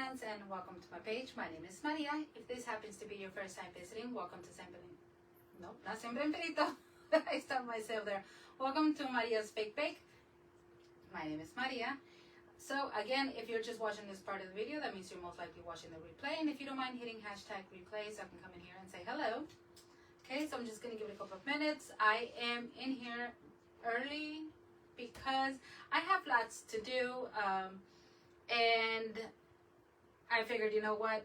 friends, and welcome to my page. My name is Maria. If this happens to be your first time visiting, welcome to Siempre. No, not Siempre Infinito. I stopped myself there. Welcome to Maria's Fake Bake. My name is Maria. So again, if you're just watching this part of the video, that means you're most likely watching the replay. And if you don't mind hitting hashtag replay, so I can come in here and say hello. Okay, so I'm just going to give it a couple of minutes. I am in here early because I have lots to do. And I figured, you know what,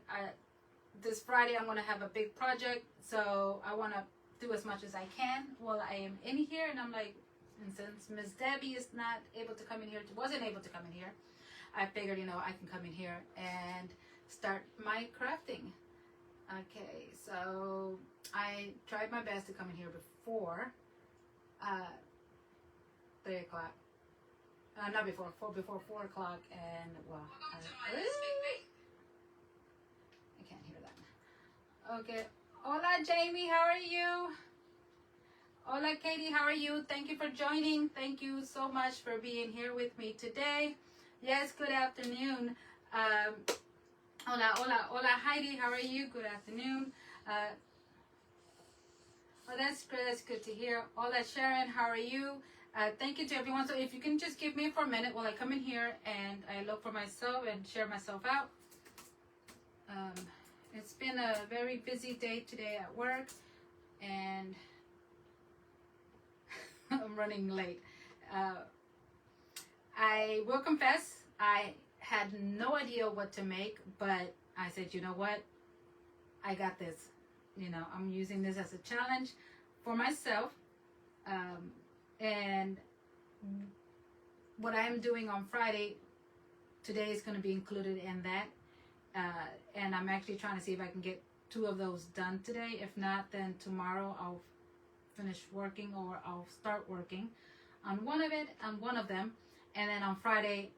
this Friday I'm going to have a big project, so I want to do as much as I can while I am in here. And I'm like, and since Miss Debbie is not able to come in here, wasn't able to come in here, I figured, you know, I can come in here and start my crafting. Okay, so I tried my best to come in here before 3 o'clock. Not before 4 o'clock, and well, I can't hear that. Okay. Hola, Jamie, how are you? Hola, Katie, how are you? Thank you for joining. Thank you so much for being here with me today. Yes, good afternoon. Hola, Heidi, how are you? Good afternoon. Oh, that's good. That's good to hear. Hola, Sharon, how are you? Thank you to everyone. So if you can just give me for a minute while I come in here and I look for myself and share myself out. It's been a very busy day today at work, and I'm running late. I will confess, I had no idea what to make, but I said, you know what? I got this. You know, I'm using this as a challenge for myself. And what I'm doing on Friday, today is going to be included in that. And I'm actually trying to see if I can get 2 of those done today. If not, then tomorrow I'll finish working, or I'll start working on one of them. And then on Friday,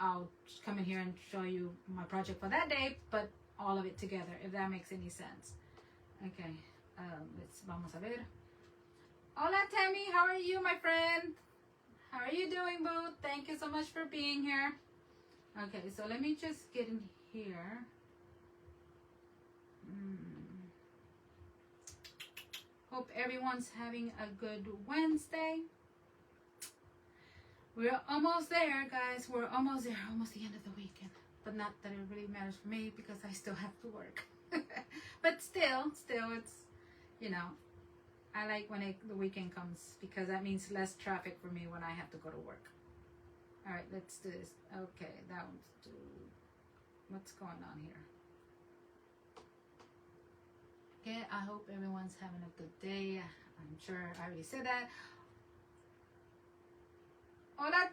I'll come in here and show you my project for that day, but all of it together, if that makes any sense. Okay, vamos a ver. Hola, Tammy, how are you, my friend? How are you doing, boo? Thank you so much for being here. Okay, so let me just get in here. Hope everyone's having a good Wednesday. We're almost there, guys. We're almost there, almost the end of the weekend. But not that it really matters for me because I still have to work. But still, it's, you know, I like when the weekend comes because that means less traffic for me when I have to go to work. All right, let's do this. Okay, that one's do. What's going on here? Okay, I hope everyone's having a good day. I'm sure I already said that. Hola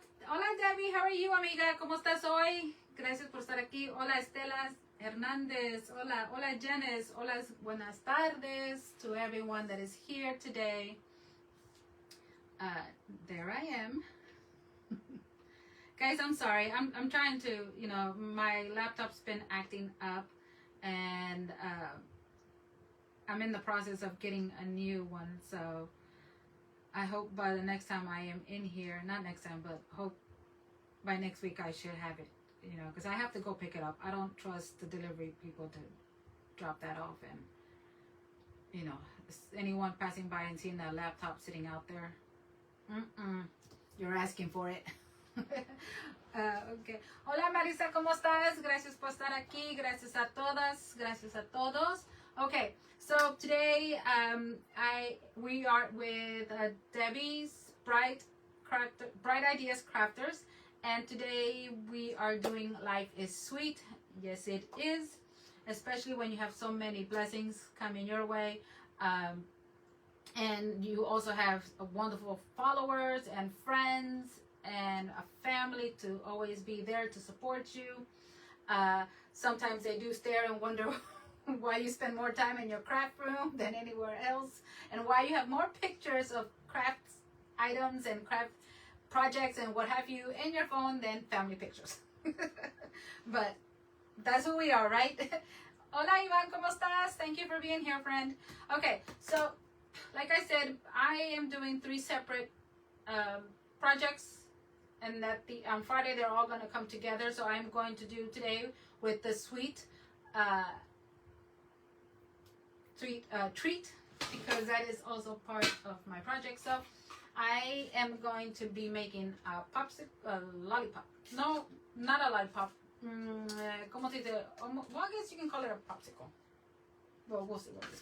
Debbie, how are you, amiga? ¿Cómo estás hoy? Gracias por estar aquí. Hola Estela Hernández. Hola Janice. Hola, buenas tardes to everyone that is here today. There I am. Guys, I'm sorry. I'm trying to, you know, my laptop's been acting up, and I'm in the process of getting a new one. So I hope by the next time I am in here, not next time, but hope by next week I should have it, you know, because I have to go pick it up. I don't trust the delivery people to drop that off, and, you know, anyone passing by and seeing that laptop sitting out there, you're asking for it. Okay. Hola Marisa, ¿cómo estás? Gracias por estar aquí. Gracias a todas. Gracias a todos. Okay, so today we are with Debbie's Brite Ideas Crafters, and today we are doing Life is Sweet. Yes, it is, especially when you have so many blessings coming your way, and you also have wonderful followers and friends and a family to always be there to support you. Sometimes they do stare and wonder why you spend more time in your craft room than anywhere else, and why you have more pictures of craft items and craft projects and what have you in your phone than family pictures. But that's who we are, right? Hola Ivan, ¿cómo estás? Thank you for being here, friend. Okay, so like I said, I am doing 3 separate projects and that on Friday they're all going to come together. So I'm going to do today with the sweet treat, because that is also part of my project. So I am going to be making a lollipop. No, not a lollipop. ¿Cómo se dice? Well, I guess you can call it a popsicle. Well, we'll see what it is.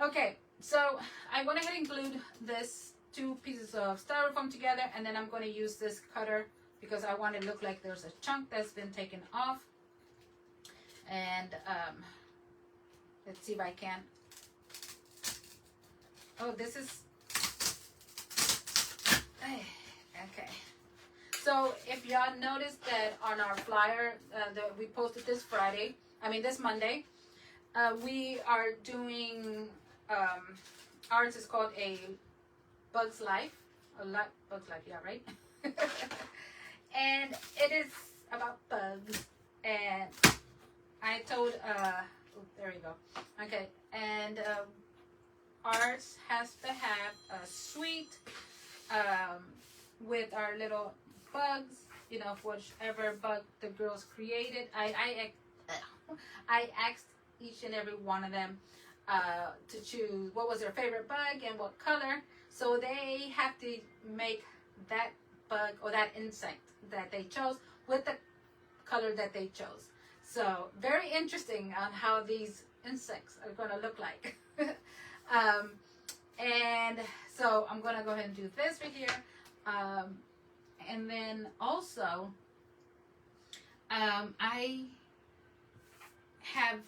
Okay, so I went ahead and glued this 2 pieces of styrofoam together, and then I'm going to use this cutter because I want it to look like there's a chunk that's been taken off. And let's see if I can. Oh, this is okay. So if y'all noticed that on our flyer that we posted this Monday, we are doing ours is called a Bug's Life. Bug's Life, yeah, right? And it is about bugs. And I told there you go. Okay, and ours has to have a sweet with our little bugs, you know, whichever bug the girls created. I asked each and every one of them to choose what was their favorite bug and what color. So they have to make that bug or that insect that they chose with the color that they chose. So very interesting on how these insects are going to look like. And so I'm going to go ahead and do this right here. And then also, I have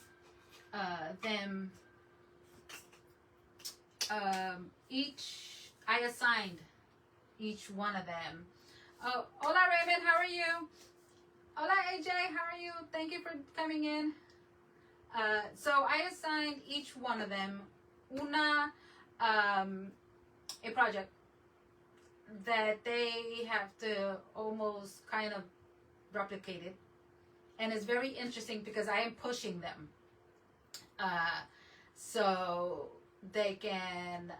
them I assigned each one of them. Oh, hola Raven, how are you? Hola AJ, how are you? Thank you for coming in. So I assigned each one of them a project that they have to almost kind of replicate it. And it's very interesting because I am pushing them. So they can,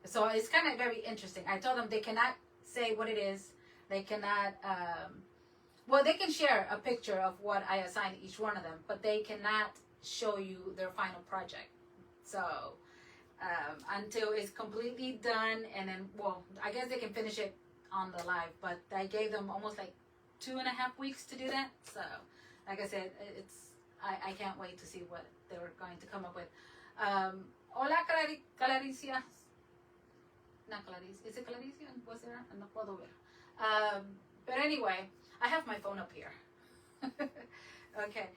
so it's kind of very interesting. I told them they cannot say what it is. They cannot, well, they can share a picture of what I assigned each one of them, but they cannot show you their final project. So until it's completely done, and then, well, I guess they can finish it on the live, but I gave them almost like 2.5 weeks to do that. So like I said, I can't wait to see what they're going to come up with. Hola Claricia. Not Claricia. Is it Claricia? Was there? No puedo ver. But anyway, I have my phone up here. Okay.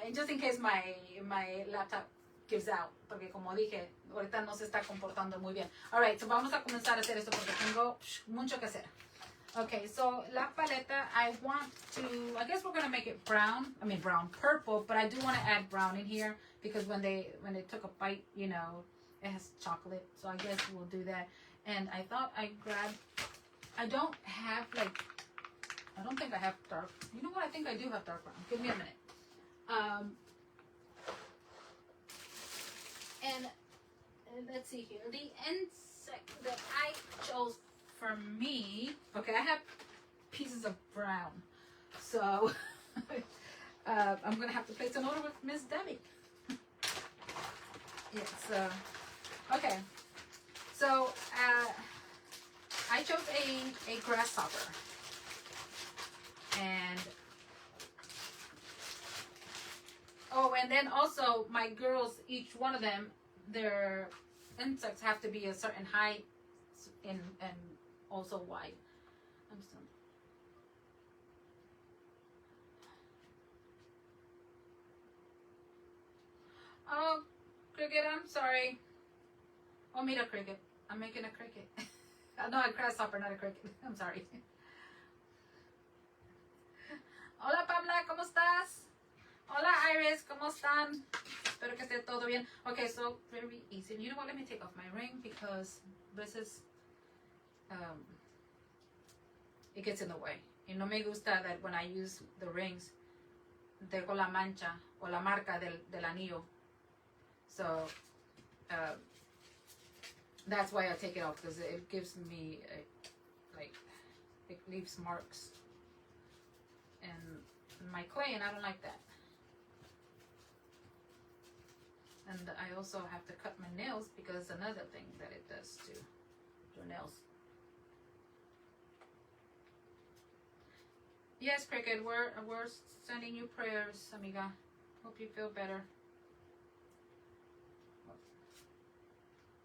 And just in case my laptop gives out, porque como dije, ahorita no se está comportando muy bien. Alright, so vamos a comenzar a hacer esto porque tengo mucho que hacer. Okay, so la paleta, I want to, I guess we're going to make it purple, but I do want to add brown in here because when they took a bite, you know, it has chocolate, so I guess we'll do that. And I thought I don't think I have dark, you know what, I think I do have dark brown. Give me a minute. And let's see here, the insect that I chose for me, okay, I have pieces of brown, so I'm gonna have to place an order with Miss Debbie. Yes, okay, so I chose a grasshopper, and and then also my girls, each one of them, their insects have to be a certain height and also wide. I'm sorry. Oh, cricket, I'm sorry. Oh, mira, cricket. I'm making a cricket. No, a grasshopper, not a cricket. I'm sorry. Hola, Pamela, ¿cómo estás? Hola, Iris, ¿cómo están? Espero que esté todo bien. Okay, so very easy. You know what? Let me take off my ring because this is, it gets in the way. Y no me gusta that when I use the rings, dejo la mancha o la marca del anillo. So, that's why I take it off, because it gives me like it leaves marks in my clay, and I don't like that. And I also have to cut my nails because another thing that it does to your nails. Yes, Cricket, we're sending you prayers, amiga. Hope you feel better.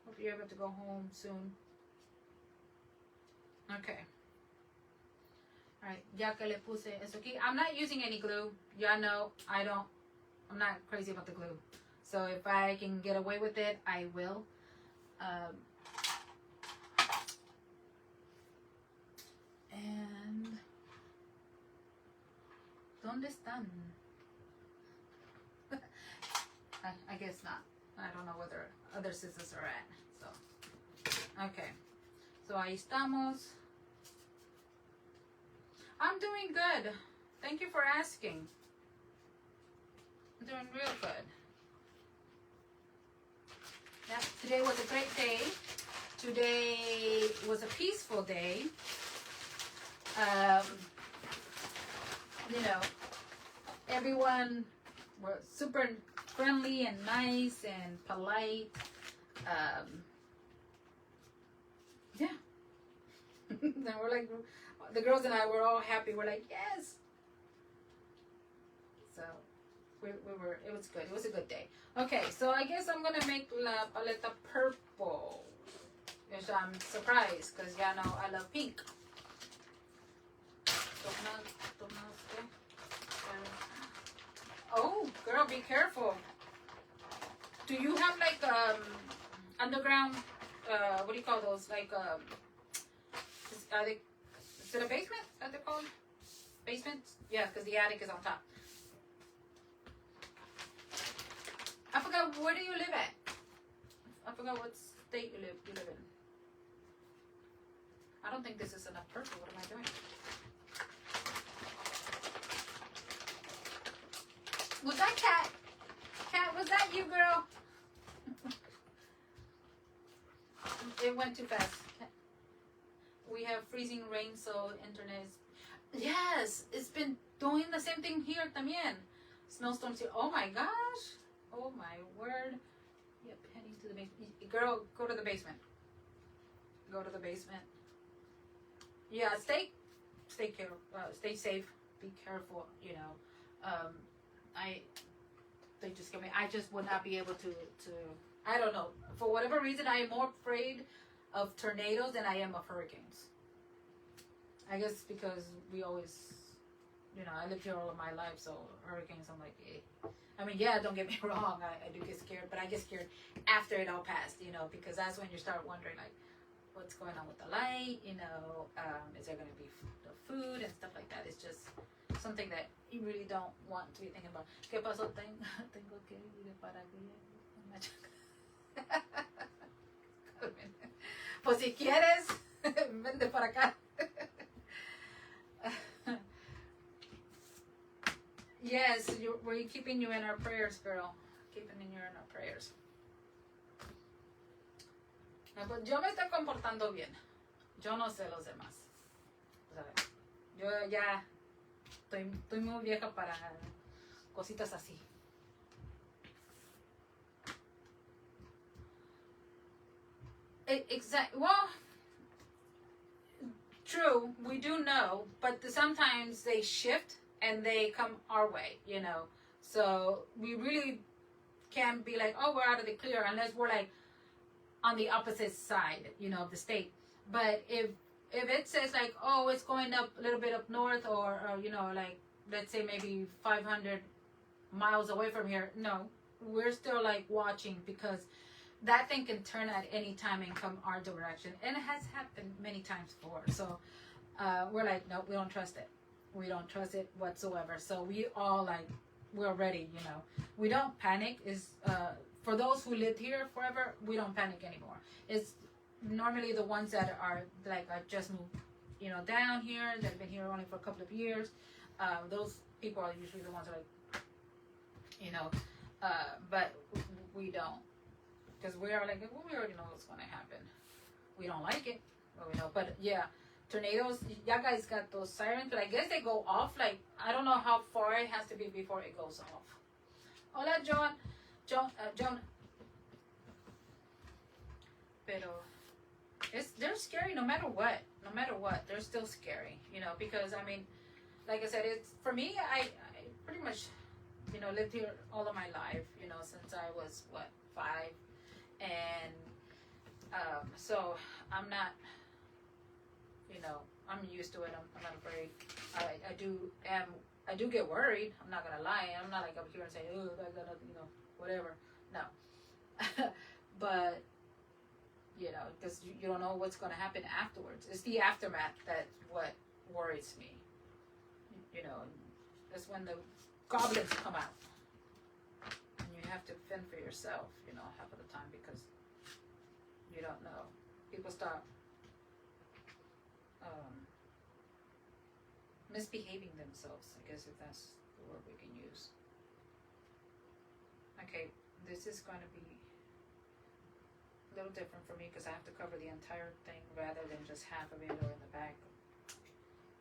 Hope you're able to go home soon. Okay. Alright, ya que le puse eso aquí. I'm not using any glue. Y'all know I'm not crazy about the glue. So if I can get away with it, I will. And ¿dónde están? I guess not. I don't know where their other scissors are at. So, okay. So ahí estamos. I'm doing good. Thank you for asking. I'm doing real good. Yeah, today was a great day. Today was a peaceful day. You know, everyone was super friendly and nice and polite. Yeah. And we're like, the girls and I were all happy. We're like, yes. So we were, it was good. It was a good day. Okay, so I guess I'm going to make la paleta purple. Which I'm surprised because y'all know I love pink. Oh, girl, be careful. Do you have like underground, what do you call those? Like, are they, is it a basement that they're called? Basement? Yeah, because the attic is on top. I forgot, where do you live at? I forgot what state you live in. I don't think this is enough purple. What am I doing? Was that Cat? Cat, was that you, girl? It went too fast. We have freezing rain, so internet is... Yes, it's been doing the same thing here también. Snowstorms here. Oh my gosh. Oh my word. Yep, heading to the basement. Girl, go to the basement. Go to the basement. Yeah, stay careful. Stay safe. Be careful. You know, they just me. I just would not be able to. I don't know. For whatever reason, I am more afraid of tornadoes than I am of hurricanes. I guess because we always, you know, I lived here all of my life, so hurricanes, I'm like, eh. I mean, yeah, don't get me wrong, I do get scared, but I get scared after it all passed, you know, because that's when you start wondering, like, what's going on with the light, you know, is there going to be the food and stuff like that. It's just something that you really don't want to be thinking about. ¿Qué pasó? Tengo que ir para aquí. Pues si quieres, vente para acá. Yes, we're keeping you in our prayers, girl. Keeping you in our prayers. Yo me estoy comportando bien. Yo no sé los demás. ¿Sabes? Yo ya estoy muy vieja para cositas así. Exactly. Well, true. We do know, but sometimes they shift and they come our way. You know, so we really can't be like, oh, we're out of the clear unless we're like on the opposite side, you know, of the state. But if it says like, oh, it's going up a little bit up north, or you know, like let's say maybe 500 miles away from here, no, we're still like watching, because that thing can turn at any time and come our direction, and it has happened many times before. So we're like, no, we don't trust it. We don't trust it whatsoever. So we all like, we're ready, you know. We don't panic. Is for those who lived here forever, we don't panic anymore. It's normally the ones that are like, I just moved, you know, down here, that have been here only for a couple of years. Those people are usually the ones that are like, you know, but we don't. Because we are like, well, we already know what's going to happen. We don't like it, but we know. But yeah, tornadoes, you guys got those sirens, but I guess they go off. Like, I don't know how far it has to be before it goes off. Hola, John. Pero they're scary no matter what. No matter what, they're still scary. You know, because I mean, like I said, it's for me. I pretty much, you know, lived here all of my life. You know, since I was 5, and so I'm not. You know, I'm used to it. I'm not afraid. I do get worried. I'm not gonna lie. I'm not like up here and say, oh, I gotta, you know, whatever. No. But you know, because you don't know what's gonna happen afterwards. It's the aftermath that's what worries me. You know, that's when the goblins come out, and you have to fend for yourself. You know, half of the time because you don't know. People start misbehaving themselves, I guess, if that's the word we can use. Okay, this is going to be a little different for me because I have to cover the entire thing rather than just half of it or in the back.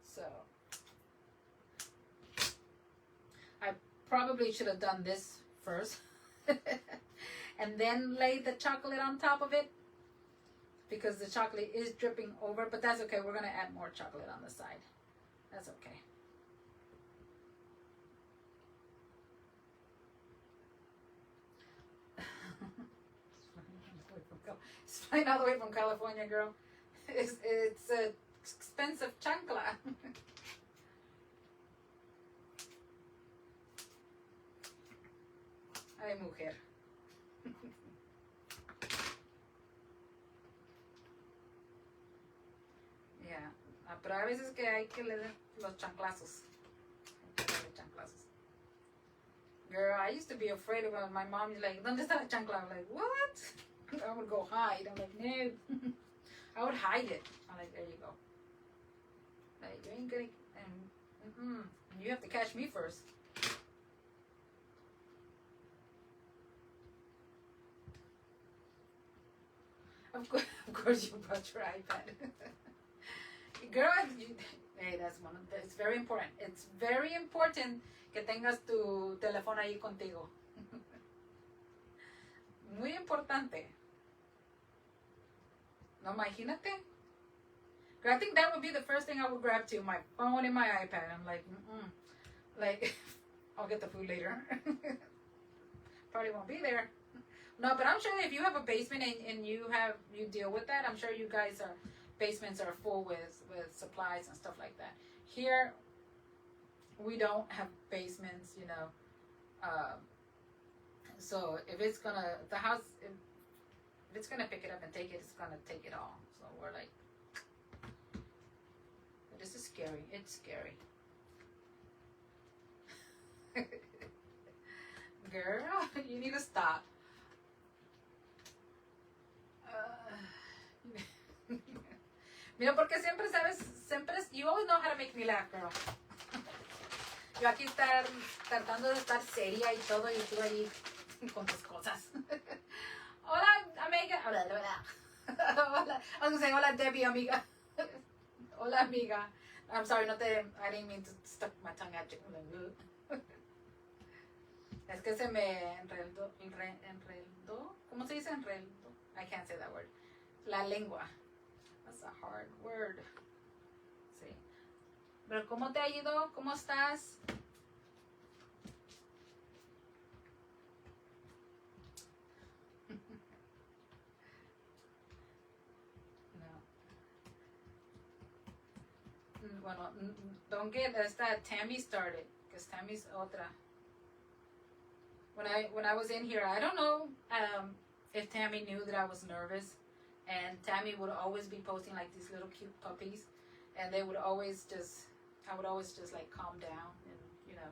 So I probably should have done this first and then lay the chocolate on top of it, because the chocolate is dripping over, but that's okay. We're going to add more chocolate on the side. That's okay. It's flying all the way from California, girl. It's expensive chancla. Ay, mujer. Yeah. Pero a veces que hay que leer los chanclazos. Girl, I used to be afraid of my mom. Is like, ¿dónde está la chancla? I'm like, what? I would go hide. I'm like, no. I would hide it. I'm like, there you go. Like, you ain't gonna. And you have to catch me first. Of course, you brought your iPad. Girl, hey, that's one of the, it's very important. It's very important que tengas tu teléfono ahí contigo. Muy importante. No, imagínate. I think that would be the first thing I would grab too, my phone and my iPad. I'm like, like, I'll get the food later. Probably won't be there. No, but I'm sure if you have a basement and you deal with that, I'm sure you guys basements are full with supplies and stuff like that. Here, we don't have basements, you know. So if it's gonna, the house, if it's gonna pick it up and take it, it's gonna take it all. So we're like, this is scary. It's scary. Girl, you need to stop. Mira, porque siempre sabes, you always know how to make me laugh, girl. Yo aquí tratando de estar seria y todo, y tú ahí con tus cosas. Hola, amiga. Hola. Hola. I was going to say, hola, Debbie, amiga. Hola, amiga. I'm sorry, I didn't mean to stuck my tongue at you. Es que se me enredó. ¿Cómo se dice enredó? I can't say that word. La lengua. That's a hard word. Sí. Pero ¿cómo te ha ido? ¿Cómo estás? No. Bueno, don't get esta Tammy started, because Tammy's otra. When I was in here, I don't know if Tammy knew that I was nervous. And Tammy would always be posting like these little cute puppies, and I would always just like calm down and, you know,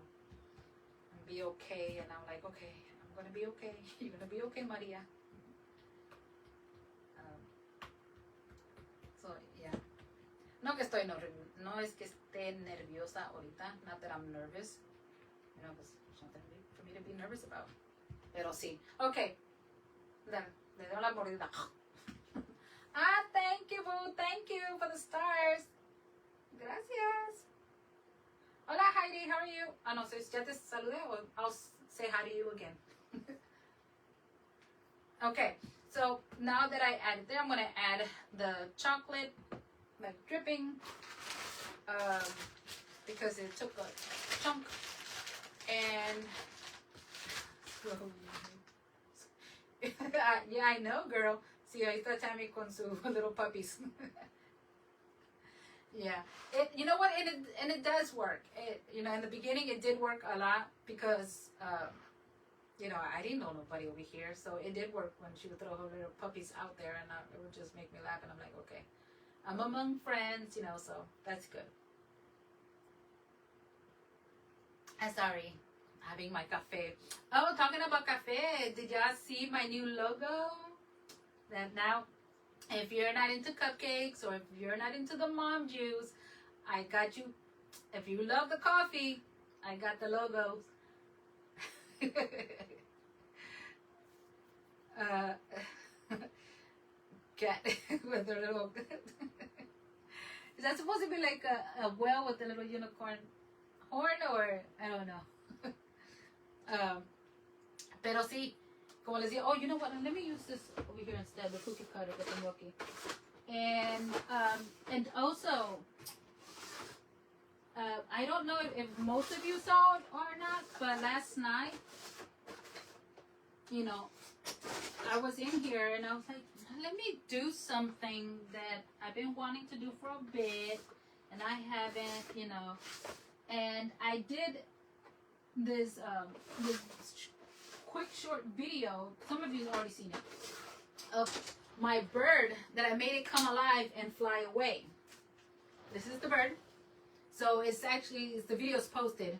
and be okay. And I'm like, okay, I'm gonna be okay. You're gonna be okay, Maria. So yeah, no es que esté nerviosa ahorita. Not that I'm nervous. You know, there's something for me to be nervous about. Pero sí. Okay. Le doy la mordida. Ah, thank you, boo. Thank you for the stars. Gracias. Hola Heidi, how are you? Ah, no, ya te saludé, or I'll say hi to you again. Okay, so now that I added there, I'm going to add the chocolate, like dripping, because it took a chunk. And yeah, I know, girl. Sí, ahí está Tammy con sus little puppies. Yeah, you know what, and it does work. In the beginning it did work a lot because I didn't know nobody over here, so it did work when she would throw her little puppies out there, and it would just make me laugh, and I'm like, okay, I'm among friends, so that's good. I'm sorry, having my cafe. Oh, talking about cafe, did y'all see my new logo? That now, if you're not into cupcakes or if you're not into the mom juice, I got you. If you love the coffee, I got the logos. Cat with a little. Is that supposed to be like a whale with a little unicorn horn, or I don't know? Pero sí, como les digo, oh, you know what? Let me use this over here instead, the cookie cutter with the milky. And also, I don't know if most of you saw it or not, but last night, I was in here and I was like, let me do something that I've been wanting to do for a bit, and I haven't, and I did this quick short video. Some of you have already seen it, of my bird that I made it come alive and fly away. This is the bird. So the video's posted.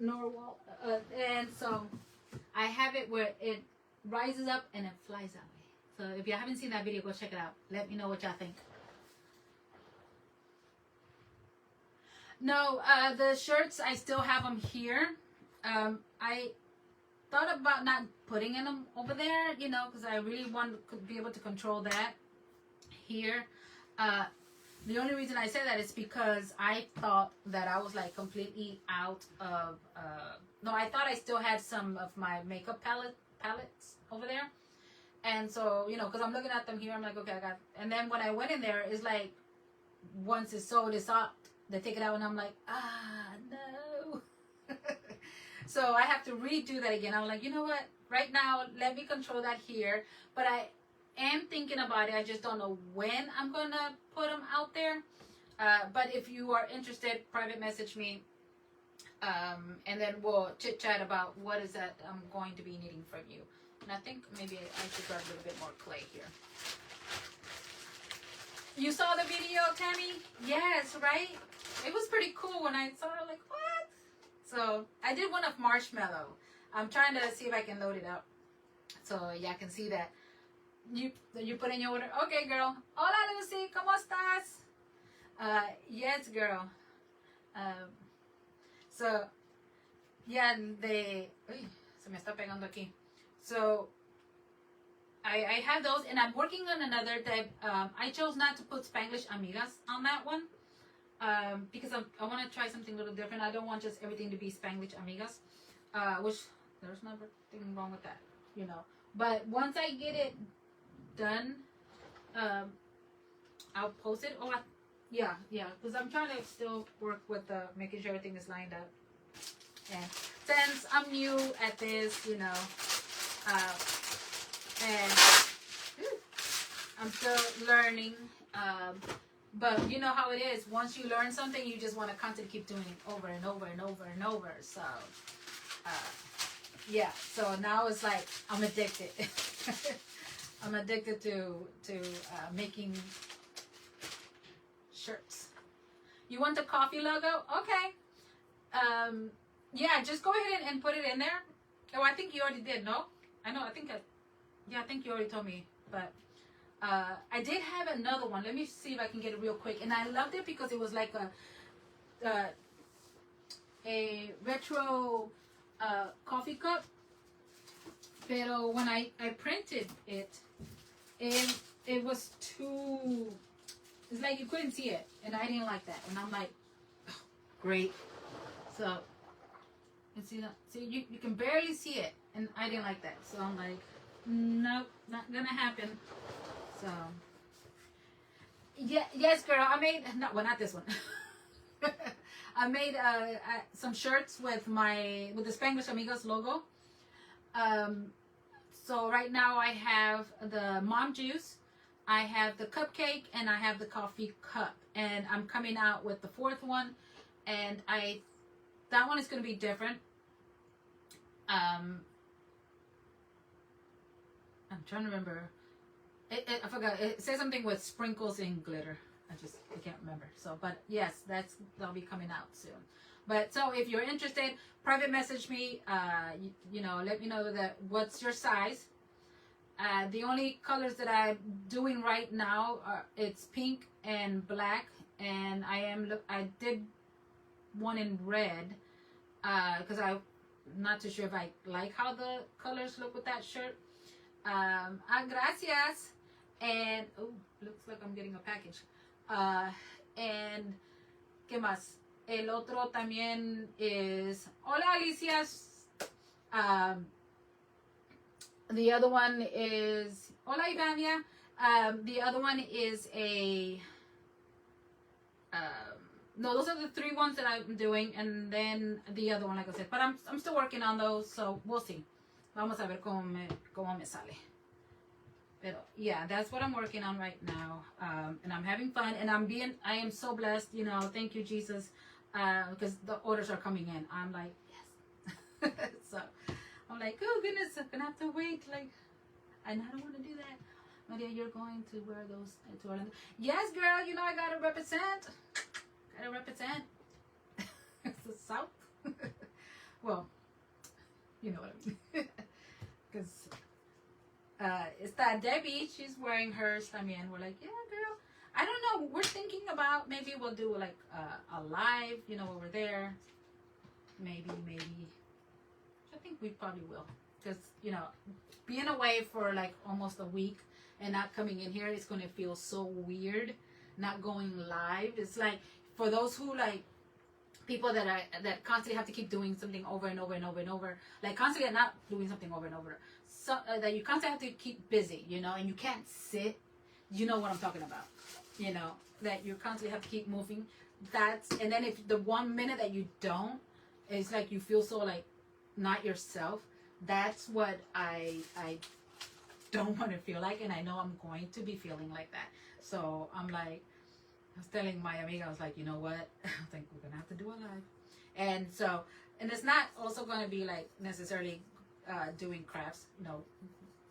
Norwal, and so I have it where it rises up and it flies that way. So if you haven't seen that video, go check it out. Let me know what y'all think. No, the shirts, I still have them here. I thought about not putting them over there, because I really want to be able to control that here. The only reason I say that is because I thought that I was like completely out of, no, I thought I still had some of my makeup palettes over there. And so, because I'm looking at them here, I'm like, okay, I got, and then when I went in there, it's like, once it's sold, it's out, they take it out, and I'm like, no. So I have to redo that again. I'm like, you know what? Right now, let me control that here. But I am thinking about it. I just don't know when I'm going to put them out there. But if you are interested, private message me. And then we'll chit-chat about what is that I'm going to be needing from you. And I think maybe I should grab a little bit more clay here. You saw the video, Tammy? Yes, right? It was pretty cool when I saw it. Like, what? So I did one of marshmallow. I'm trying to see if I can load it up so y'all can see that. You put in your order. Okay, girl. Hola, Lucy. ¿Cómo estás? Yes, girl. So, yeah, uy, se me está pegando aquí. So, I have those, and I'm working on another that I chose not to put Spanglish Amigas on that one because I want to try something a little different. I don't want just everything to be Spanglish Amigas, which there's nothing wrong with that, But once I get it done, I'll post it. Oh, yeah, because I'm trying to still work with making sure everything is lined up. And since I'm new at this, and I'm still learning, but you know how it is. Once you learn something, you just want to constantly keep doing it over and over and over and over. So, yeah. So now it's like I'm addicted. I'm addicted to making shirts. You want the coffee logo? Okay. Yeah, just go ahead and put it in there. Oh, I think you already did. No, I know. I think you already told me. But I did have another one. Let me see if I can get it real quick. And I loved it because it was like a retro coffee cup. Pero when I printed it was too it's like you couldn't see it, and I didn't like that. And I'm like, oh, great. So, and see, you can barely see it, and I didn't like that. So I'm like, nope, not gonna happen. So, yeah, yes, girl. I made not this one. I made some shirts with the Spanglish Amigos logo. So right now I have the mom juice, I have the cupcake, and I have the coffee cup. And I'm coming out with the fourth one, and that one is going to be different. I'm trying to remember. I forgot. It says something with sprinkles and glitter. I can't remember. So, but yes, that'll be coming out soon. But so if you're interested, private message me. Let me know what's your size. The only colors that I'm doing right now it's pink and black, and I did one in red because I'm not too sure if I like how the colors look with that shirt. Gracias. And looks like I'm getting a package. And ¿qué más? El otro también is hola Alicias. The other one is hola Ivania. The other one is a no, those are the three ones that I'm doing, and then the other one, like I said, but I'm still working on those, so we'll see. Vamos a ver cómo me sale. Pero yeah, that's what I'm working on right now, and I'm having fun, and I am so blessed, thank you Jesus, because the orders are coming in. I'm like, yes. So I'm like, oh goodness, I'm gonna have to wait, and I don't want to do that. Maria, you're going to wear those to Orlando? Yes, girl, I gotta represent. It's the South. Well, you know what I mean. Because it's that Debbie, she's wearing hers. I mean, we're like, yeah, girl. I don't know. We're thinking about maybe we'll do like a live, when we're there. Maybe. I think we probably will. Because, being away for like almost a week and not coming in here, it's going to feel so weird not going live. It's like, for those who like, people that constantly have to keep doing something over and over and over and over, like constantly not doing something over and over, so that you constantly have to keep busy, and you can't sit. You know what I'm talking about, that you constantly have to keep moving. And then if the 1 minute that you don't, it's like you feel so like not yourself. That's what I don't want to feel like, and I know I'm going to be feeling like that. So I'm like, I was telling my amiga, I was like, you know what? I think we're going to have to do a live. And so, and it's not also going to be like necessarily doing crafts.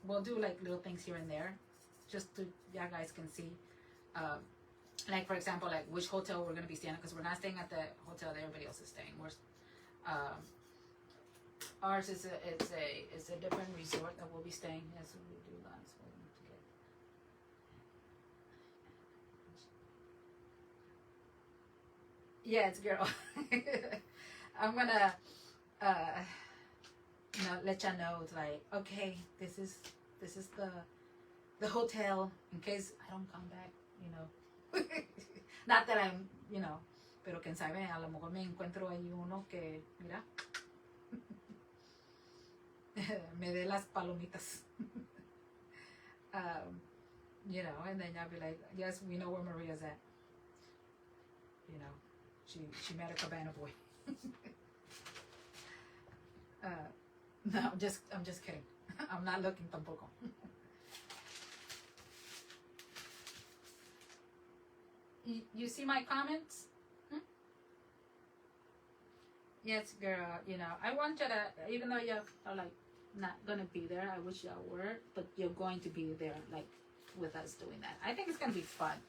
We'll do like little things here and there just to, you guys can see. Like, for example, like which hotel we're going to be staying at, because we're not staying at the hotel that everybody else is staying. Ours is a different resort that we'll be staying. Yes, we do that. Yes, girl. I'm gonna let you know. It's like, okay, this is the hotel in case I don't come back. Not that I'm, pero quién sabe, a lo mejor me encuentro ahí uno que, mira, me dé las palomitas. And then I'll be like, yes, we know where Maria's at. She met a cabana boy. No, I'm just kidding. I'm not looking tampoco. You see my comments? Yes, girl. I want you to, even though you are like not gonna be there, I wish y'all were, but you're going to be there, like with us doing that. I think it's gonna be fun.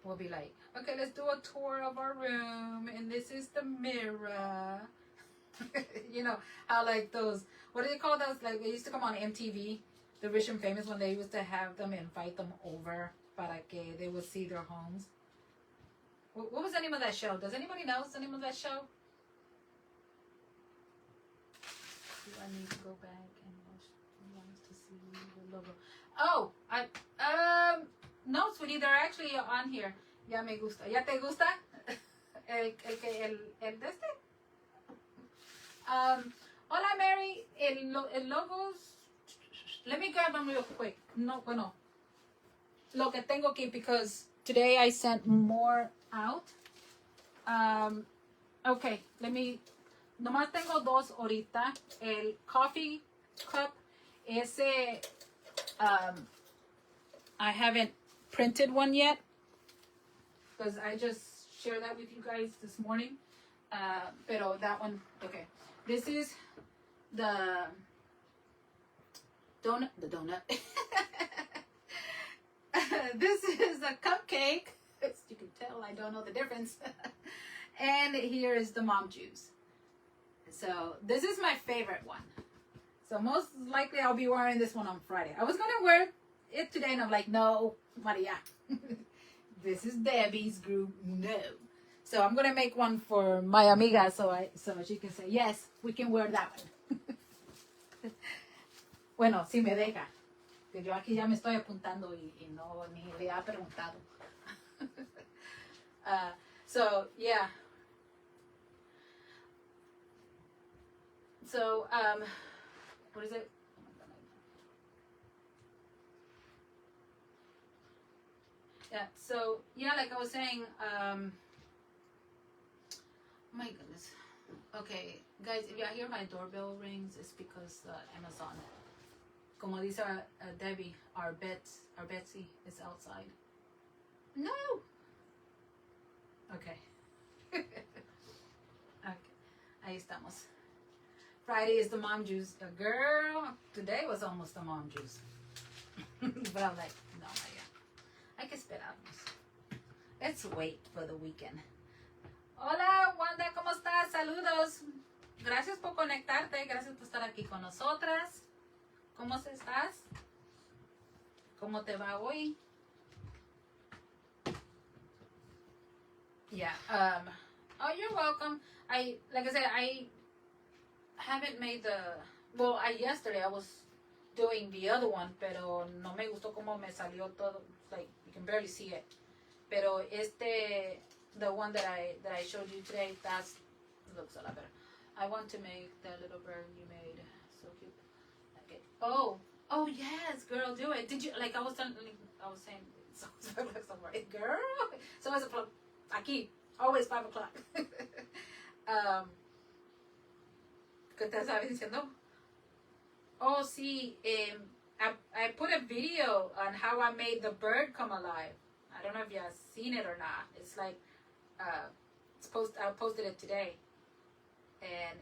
We'll be like, okay, let's do a tour of our room, and this is the mirror. How like those, what do they call those? Like, they used to come on MTV, the Rich and Famous, when they used to have them invite them over para que they would see their homes. What was the name of that show? Does anybody know the name of that show? Do I need to go back and watch to see the logo? Oh, No, sweetie, they're actually on here. Ya me gusta. ¿Ya te gusta? El de este. Hola, Mary. El logos. Let me grab them real quick. No, bueno. Lo que tengo aquí, because today I sent more out. Okay, let me. Nomás tengo dos ahorita. El coffee cup. Ese. I haven't printed one yet. Because I just shared that with you guys this morning. Pero that one, okay. This is the donut. This is a cupcake. As you can tell, I don't know the difference. And here is the mom juice. So this is my favorite one. So most likely I'll be wearing this one on Friday. I was going to wear it today and I'm like, no, Maria. This is Debbie's group. No. So I'm going to make one for my amiga so she can say, yes, we can wear that one. Bueno, si me deja. Que yo aquí ya me estoy apuntando y no ni le ha preguntado. So, yeah. So, what is it? Yeah, so, yeah, like I was saying, my goodness. Okay, guys, if you hear my doorbell rings, it's because Amazon, como dice Debbie, our Betsy is outside. No! Okay. Okay, ahí estamos. Friday is the mom juice. Girl, today was almost the mom juice. But I'm like, no, Maria. Hay que esperarnos. Let's wait for the weekend. Hola, Wanda, ¿cómo estás? Saludos. Gracias por conectarte. Gracias por estar aquí con nosotras. ¿Cómo estás? ¿Cómo te va hoy? Yeah. Oh, you're welcome. Like I said, I haven't made yesterday I was doing the other one, pero no me gustó como me salió todo. Like, you can barely see it. Pero the one that I showed you today, that looks a lot better. I want to make the little bird you made. So cute. Okay. Oh, yes, girl, do it. Did you, like I was saying, so right, girl. So it's aquí, always 5 o'clock. ¿Qué te estaba diciendo? Oh, sí, I put a video on how I made the bird come alive. I don't know if you have seen it or not. It's like, I posted it today. And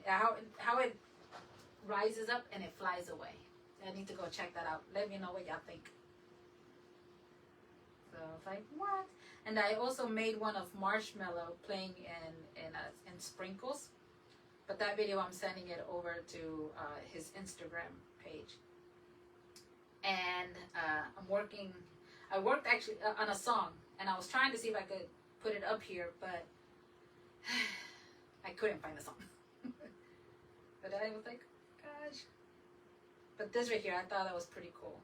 how it rises up and it flies away. I need to go check that out. Let me know what y'all think. So it's like, what? And I also made one of Marshmallow playing in sprinkles. But that video, I'm sending it over to his Instagram page. And I worked actually on a song. And I was trying to see if I could put it up here, but I couldn't find the song. But I was like, gosh. But this right here, I thought that was pretty cool.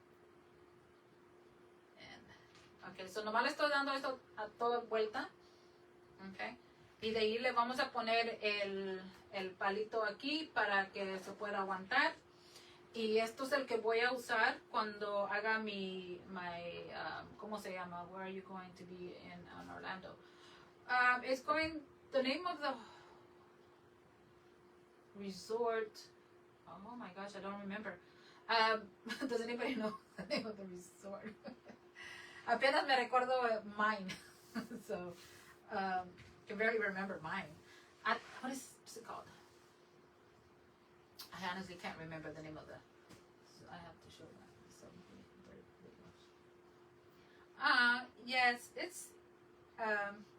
And, okay, so nomás le estoy dando esto a toda vuelta. Okay. Y de ahí le vamos a poner el palito aquí para que se pueda aguantar. Y esto es el que voy a usar cuando haga ¿cómo se llama? Where are you going to be in Orlando? The name of the resort. Oh my gosh, I don't remember. Does anybody know the name of the resort? Apenas me recuerdo mine. So, can barely remember mine. What is it called? I honestly can't remember the name of so I have to show that. Yes, it's,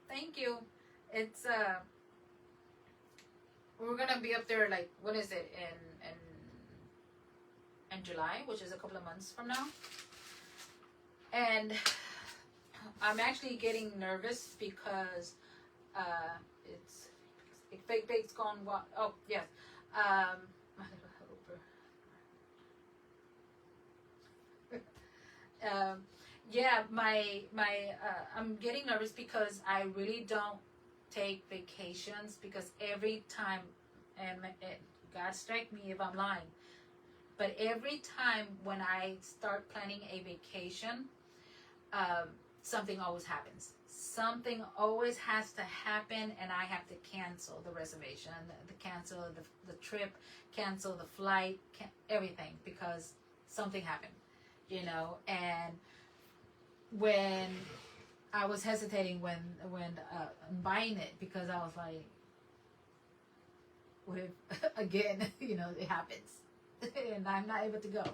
thank you. It's, we're gonna be up there, like, what is it, in July, which is a couple of months from now. And I'm actually getting nervous because, Fake Bake's gone, oh, yes. My little helper. yeah, I'm getting nervous because I really don't take vacations because every time, and God strike me if I'm lying, but every time when I start planning a vacation, um, something always happens. Something always has to happen, and I have to cancel the reservation, the cancel the trip, cancel the flight, everything because something happened, you know. And when I was hesitating when buying it because I was like, with again, you know, it happens, and I'm not able to go.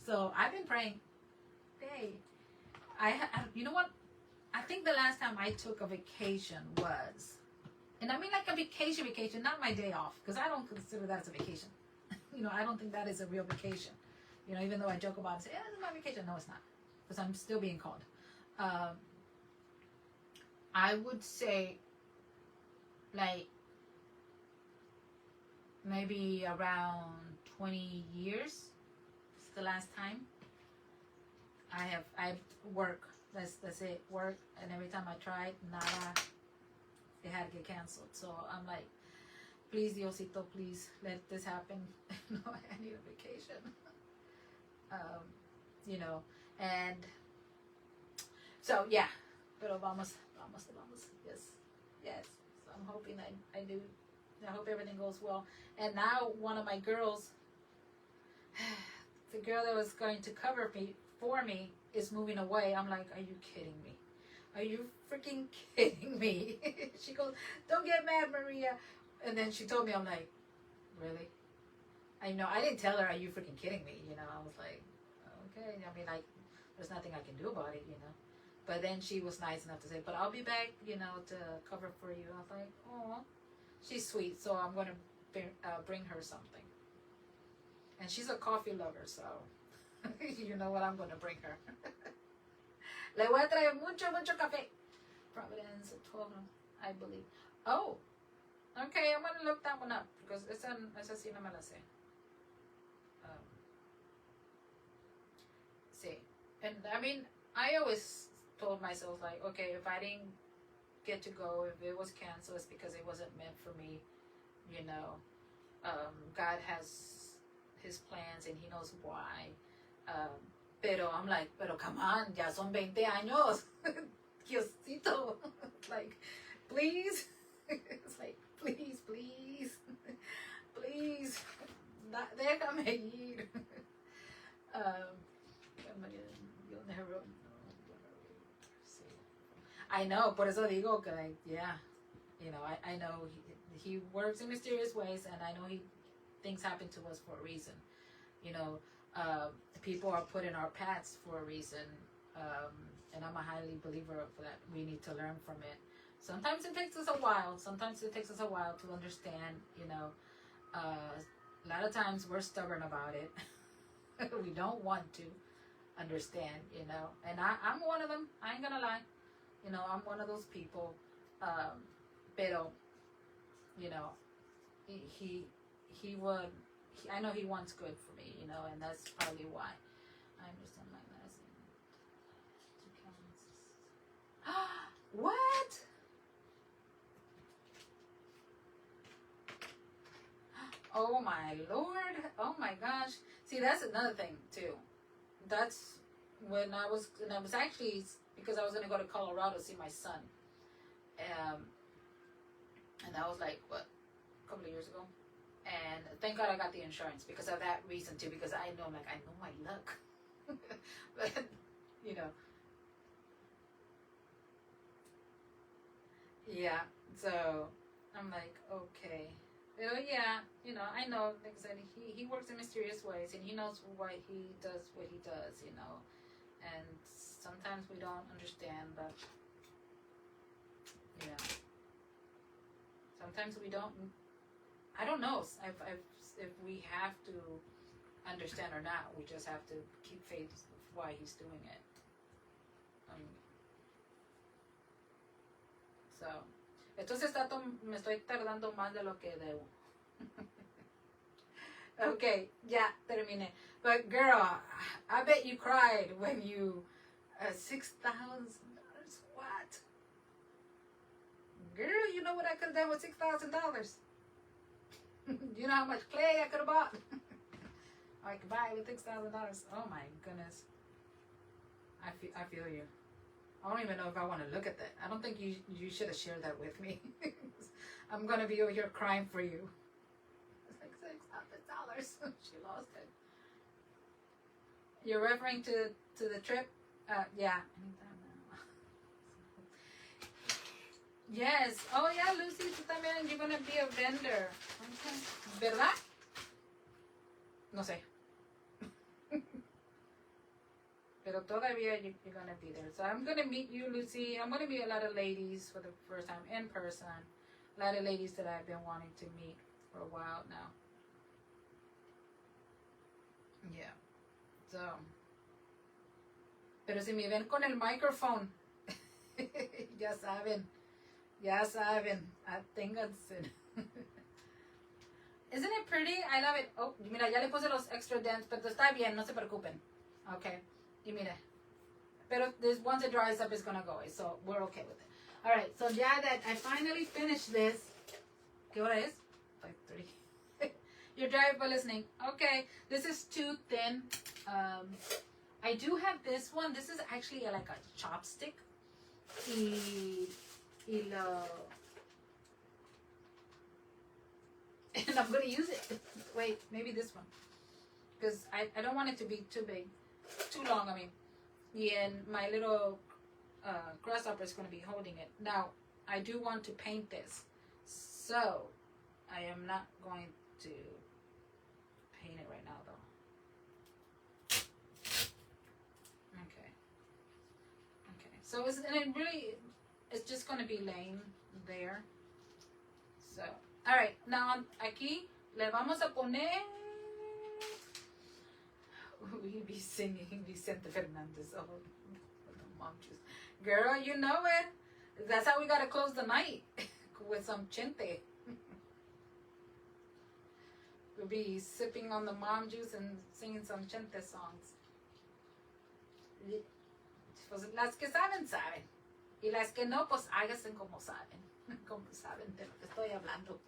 So I've been praying. Hey, you know what? I think the last time I took a vacation was, and I mean like a vacation, not my day off, because I don't consider that as a vacation. You know, I don't think that is a real vacation. You know, even though I joke about it and say, yeah, this is my vacation. No, it's not, because I'm still being called. I would say, like, maybe around 20 years is the last time I work. That's it, work. And every time I tried, nada, it had to get canceled. So I'm like, please, Diosito, please let this happen. No, I need a vacation. You know, and so yeah, pero vamos. Yes. So I'm hoping I do. I hope everything goes well. And now one of my girls, the girl that was going to cover me for me, is moving away. I'm like, are you kidding me? Are you freaking kidding me? She goes, don't get mad, Maria. And then she told me, I'm like, really? I know, I didn't tell her, are you freaking kidding me? You know, I was like, okay. I mean, like, there's nothing I can do about it, you know. But then she was nice enough to say, but I'll be back, you know, to cover for you. I was like, oh, she's sweet, so I'm going to bring her something. And she's a coffee lover, so you know what I'm going to bring her. Le voy a traer mucho café. Providence at 12, I believe. Oh, okay, I'm going to look that one up because esa sí no me la sé. See, and I mean, I always told myself, like, okay, if I didn't get to go, if it was canceled, it's because it wasn't meant for me, you know. God has his plans and he knows why. Pero I'm like, pero come on, ya son 20 años. Diosito. Like, please. It's like, please. Please. Déjame ir. I know, por eso digo que, like, yeah, you know, I know he works in mysterious ways, and I know things happen to us for a reason. You know, people are put in our paths for a reason, and I'm a highly believer of that. We need to learn from it. Sometimes it takes us a while. To understand, you know. A lot of times we're stubborn about it. We don't want to understand, you know. And I'm one of them. I ain't gonna lie. You know, I'm one of those people. Pero, you know, he would. I know he wants good for me, you know, and that's probably why. I understand my last name. What? Oh my Lord! Oh my gosh! See, that's another thing too. That's when I was actually, because I was gonna go to Colorado to see my son, and that was like what, a couple of years ago. And thank God I got the insurance because of that reason too. Because I know my luck, but you know, yeah. So I'm like, okay. Oh yeah, you know, I know, like I said, he works in mysterious ways, and he knows why he does what he does, you know. And sometimes we don't understand, but yeah, sometimes we don't. I don't know if we have to understand or not. We just have to keep faith of why he's doing it. So, entonces me estoy tardando más de lo que debo. Okay, ya terminé. But girl, I bet you cried when you $6,000. What? Girl, you know what I could have done with $6,000? You know how much clay I could have bought? I could buy it with $6,000. Oh my goodness. I feel you. I don't even know if I want to look at that. I don't think you should have shared that with me. I'm gonna be over here crying for you. It's like $6,000. She lost it. You're referring to the trip? Yeah. Yes. Oh yeah, Lucy, tú también. You're gonna be a vendor. Okay. ¿Verdad? No sé. Pero todavía you're gonna be there. So I'm gonna meet you, Lucy. I'm gonna meet a lot of ladies for the first time in person. A lot of ladies that I've been wanting to meet for a while now. Yeah. So. Pero si me ven con el microphone, ya saben. Ya saben. Aténganse. Isn't it pretty? I love it. Oh, mira, ya le puse los extra dents, pero está bien, no se preocupen. Okay. Y mira. Pero once it dries up, it's going to go away. So we're okay with it. All right. So ya that I finally finished this. ¿Qué hora es? 5:30. You're driving by listening. Okay. This is too thin. I do have this one. This is actually like a chopstick. And I'm going to use it. Wait, maybe this one. Because I don't want it to be too big. Too long, I mean. And my little grasshopper is going to be holding it. Now, I do want to paint this. So, I am not going to paint it right now, though. Okay. So, it's just going to be laying there. So, alright. Now, aquí le vamos a poner... We be singing Vicente Fernandez. Oh, mom juice. Girl, you know it. That's how we gotta close the night. With some chente. We'll be sipping on the mom juice and singing some chente songs. Pues las que saben, saben. Y las que no, pues háganse como saben. Como saben de lo que estoy hablando.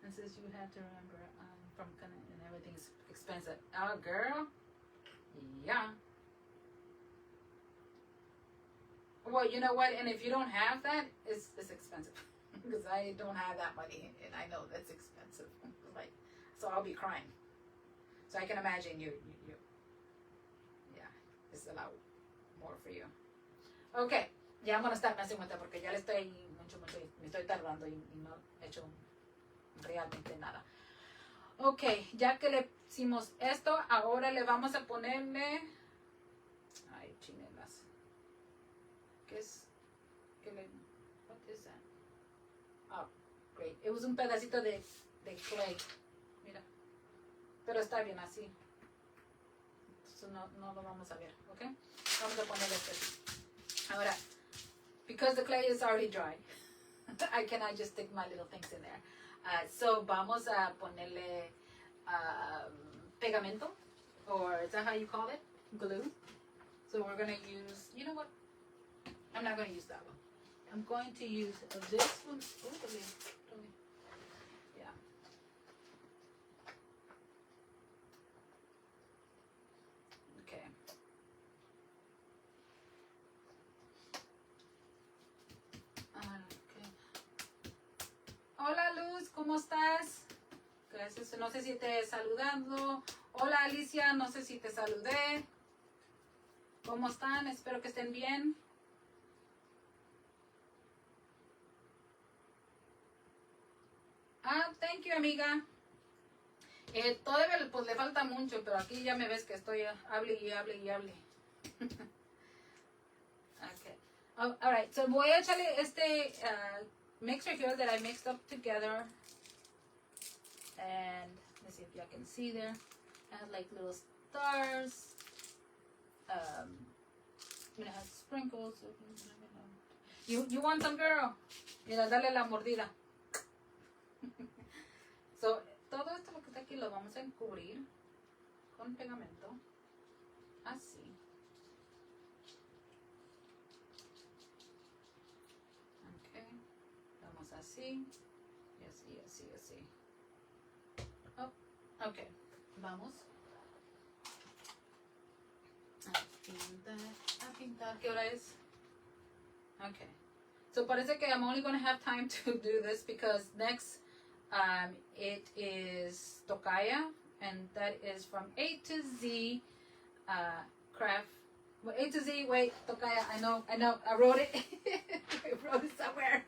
And says you have to remember from Canada and everything's expensive. Oh, girl. Yeah. Well, you know what? And if you don't have that, it's expensive. Because I don't have that money, and I know that's expensive. Like, so I'll be crying. So I can imagine you. Yeah, it's a lot more for you. Okay, ya I'm gonna start messing with that porque ya le estoy me estoy tardando y no he hecho realmente nada. Ok, ya que le hicimos esto, ahora le vamos a ponerle... Ay, chinelas. ¿Qué es? What is that? Oh, great. It was un pedacito de clay. Mira. Pero está bien así. Eso no lo vamos a ver, ¿ok? Vamos a ponerle este. Ahora, because the clay is already dry, I cannot just stick my little things in there. So vamos a ponerle pegamento, or is that how you call it? Glue. So we're going to use, you know what? I'm not going to use that one. I'm going to use this one. Oh, yeah. Okay. Hola Luz, ¿cómo estás? Gracias, no sé si te he saludado. Hola Alicia, no sé si te saludé. ¿Cómo están? Espero que estén bien. Thank you, amiga. Todavía pues le falta mucho, pero aquí ya me ves que estoy hable y hable. Okay. All right, so voy a echarle este mixture here that I mixed up together. And let's see if y'all can see there. I have like little stars. It has sprinkles. You want some, girl? Mira, dale la mordida. So, todo esto lo que está aquí lo vamos a encubrir con pegamento. así. Ok, vamos así. Y así, así, así. Oh, ok, vamos. A pintar. ¿Qué hora es? Okay. So parece que I'm only going to have time to do this because next it is Tocaya, and that is from A to Z craft. Well, A to Z, wait, Tocaya, I know, I wrote it. I wrote it somewhere.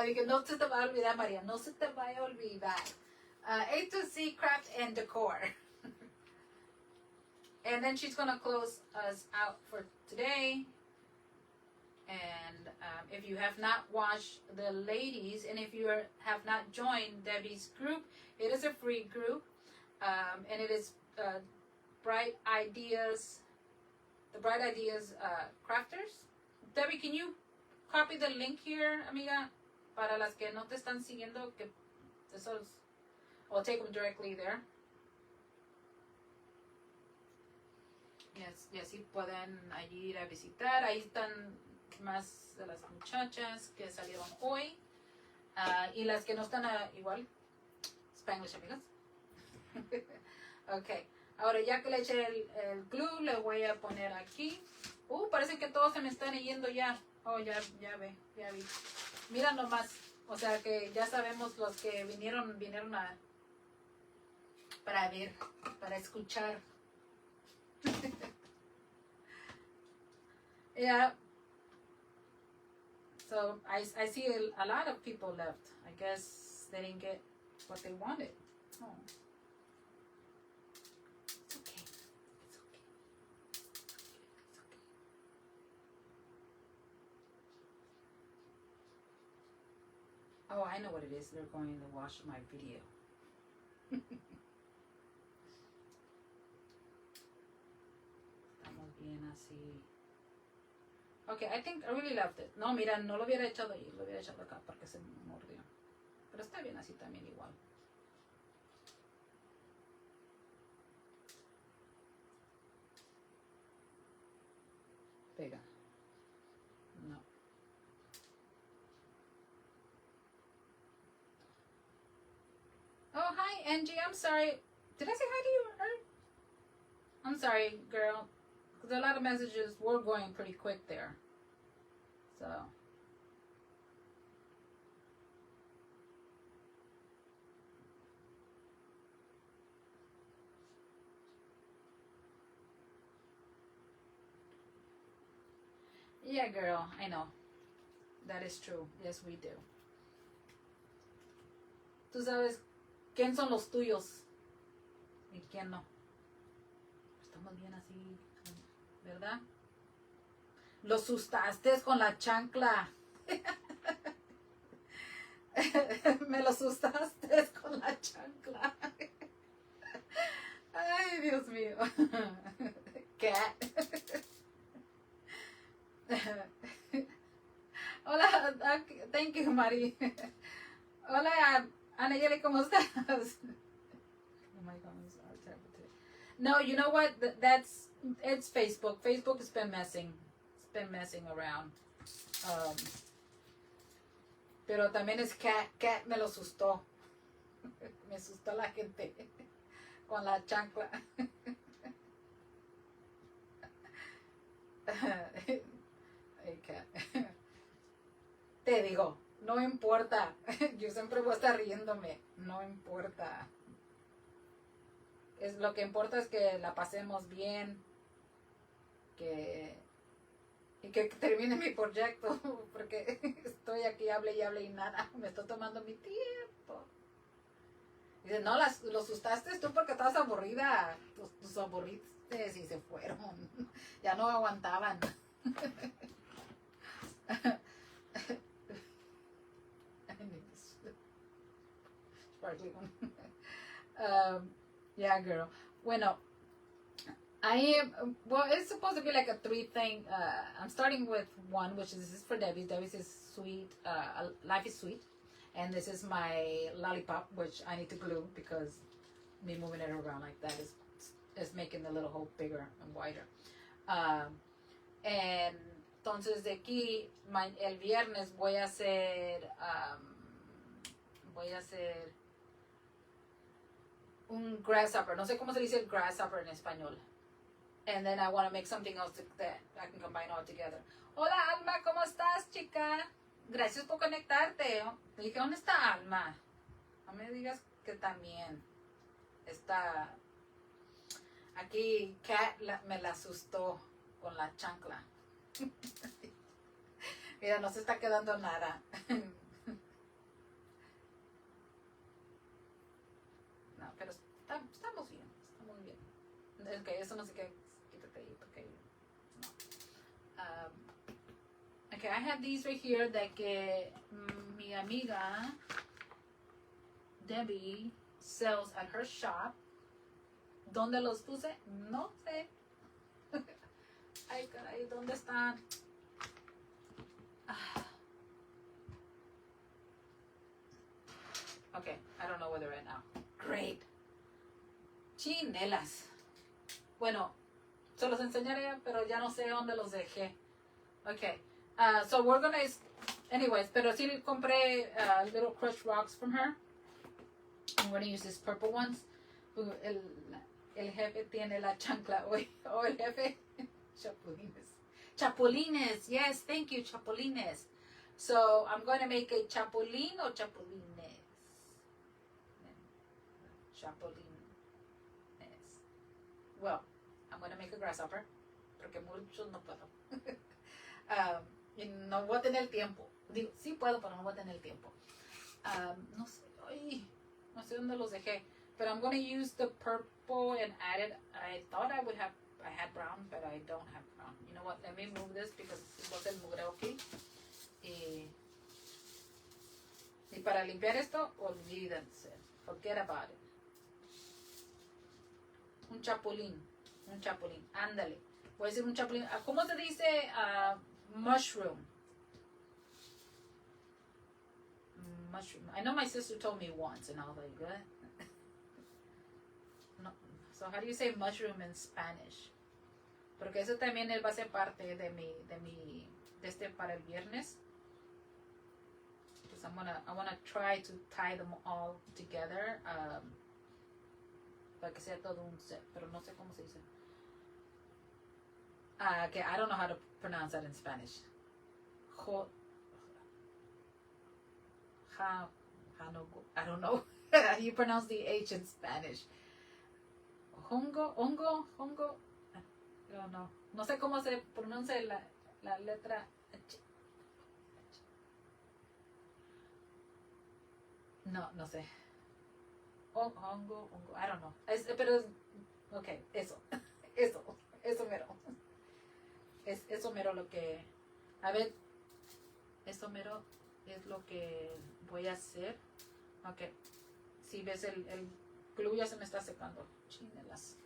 Because no se te va a olvidar, María, no se te vaya a olvidar. A to Z craft and decor. And then she's going to close us out for today. And if you have not watched the ladies, and if you have not joined Debbie's group, it is a free group. And it is Brite Ideas, the Brite Ideas crafters. Debbie, can you copy the link here, amiga? Para las que no te están siguiendo, que esos, I'll take them directly there. Yes, y así pueden allí ir a visitar. Ahí están más de las muchachas que salieron hoy. Y las que no están igual. Spanglish, amigas. Ok. Ahora ya que le eché el glue, le voy a poner aquí. Parece que todos se me están yendo ya. Oh, ya vi. Mira nomás. O sea que ya sabemos los que vinieron para ver, para escuchar. Yeah. So I see a lot of people left. I guess they didn't get what they wanted. Oh. It's okay. It's okay. It's okay. Oh, I know what it is. They're going to watch my video. Estamos bien así. Okay, I think I really loved it. No, mira, no lo hubiera echado ahí, lo hubiera echado acá porque se mordió. Pero está bien así también igual. Pega. No. Oh, hi, Angie. I'm sorry. Did I say hi to you? I'm sorry, girl. Because a lot of messages were going pretty quick there. So. Yeah, girl. I know. That is true. Yes, we do. Tú sabes quién son los tuyos y quién no. Estamos bien así, ¿verdad? Los asustaste con la chancla. Me los asustaste con la chancla. Ay, Dios mío. Cat. Hola, thank you, Mari. Hola, Anayeli, ¿cómo estás? Oh my goodness, our temperature. No, you know what? It's Facebook. Facebook has been messing. It's been messing around. Pero también es Cat. Cat me lo asustó. Me asustó la gente con la chancla. Hey, Cat. Te digo, no importa. Yo siempre voy a estar riéndome. No importa. Lo que importa es que la pasemos bien. Y que termine mi proyecto. Porque estoy aquí, hable y nada. Me estoy tomando mi tiempo. Dice, no, lo asustaste tú porque estabas aburrida. Tus aburridos y se fueron. Ya no aguantaban. Yeah, girl. Bueno, it's supposed to be like a 3 thing. I'm starting with one, which is this is for Debbie. Debbie's is sweet. Life is sweet. And this is my lollipop, which I need to glue because me moving it around like that is is making the little hole bigger and wider. Entonces de aquí, el viernes voy a hacer un grasshopper. No sé cómo se dice el grasshopper en español. And then I want to make something else that I can combine all together. Hola Alma, ¿cómo estás, chica? Gracias por conectarte. Dije, ¿dónde está Alma? No me digas que también está. Aquí Kat me la asustó con la chancla. Mira, no se está quedando nada. No, pero estamos bien. Estamos bien. Es que eso no sé qué. Quítate ahí, porque no. Okay, I have these right here that que mi amiga Debbie sells at her shop. ¿Dónde los puse? No sé. Ay, caray, ¿dónde están? Okay, I don't know where they're at now. Great. Chinelas. Bueno, se los enseñaré, pero ya no sé dónde los dejé. Okay, so we're gonna, anyways, pero sí compré little crushed rocks from her. I'm gonna use these purple ones. El jefe tiene la chancla hoy. Oh, el jefe. Chapulines. Chapulines. Yes, thank you, chapulines. So I'm going to make a chapulín or chapulines. Chapulines. Well, I'm going to make a grasshopper. Porque muchos no puedo. Y no voy a tener tiempo. Digo, sí puedo, pero no voy a tener tiempo. No sé. Ay, no sé dónde los dejé. But I'm going to use the purple and add it. I thought I had brown, but I don't have brown. You know what? Let me move this because it wasn't mugre aquí. Y para limpiar esto, olvídense. Forget about it. Un chapulín. Ándale. Voy a decir un chapulín. ¿Cómo se dice mushroom? Mushroom. I know my sister told me once, and I was like, what? No. So how do you say mushroom in Spanish? Porque eso también va a ser parte de este para el viernes. Because I wanna try to tie them all together. Para que sea todo un set, pero no sé cómo se dice. Okay, I don't know how to pronounce that in Spanish. I don't know how you pronounce the H in Spanish. Hongo. I don't know. No sé cómo se pronuncia la letra H. No sé. Hongo. I don't know. Pero okay, eso mero. Eso mero lo que. A ver, eso mero es lo que voy a hacer. Ok. Si ves el glue ya se me está secando. Chinelas.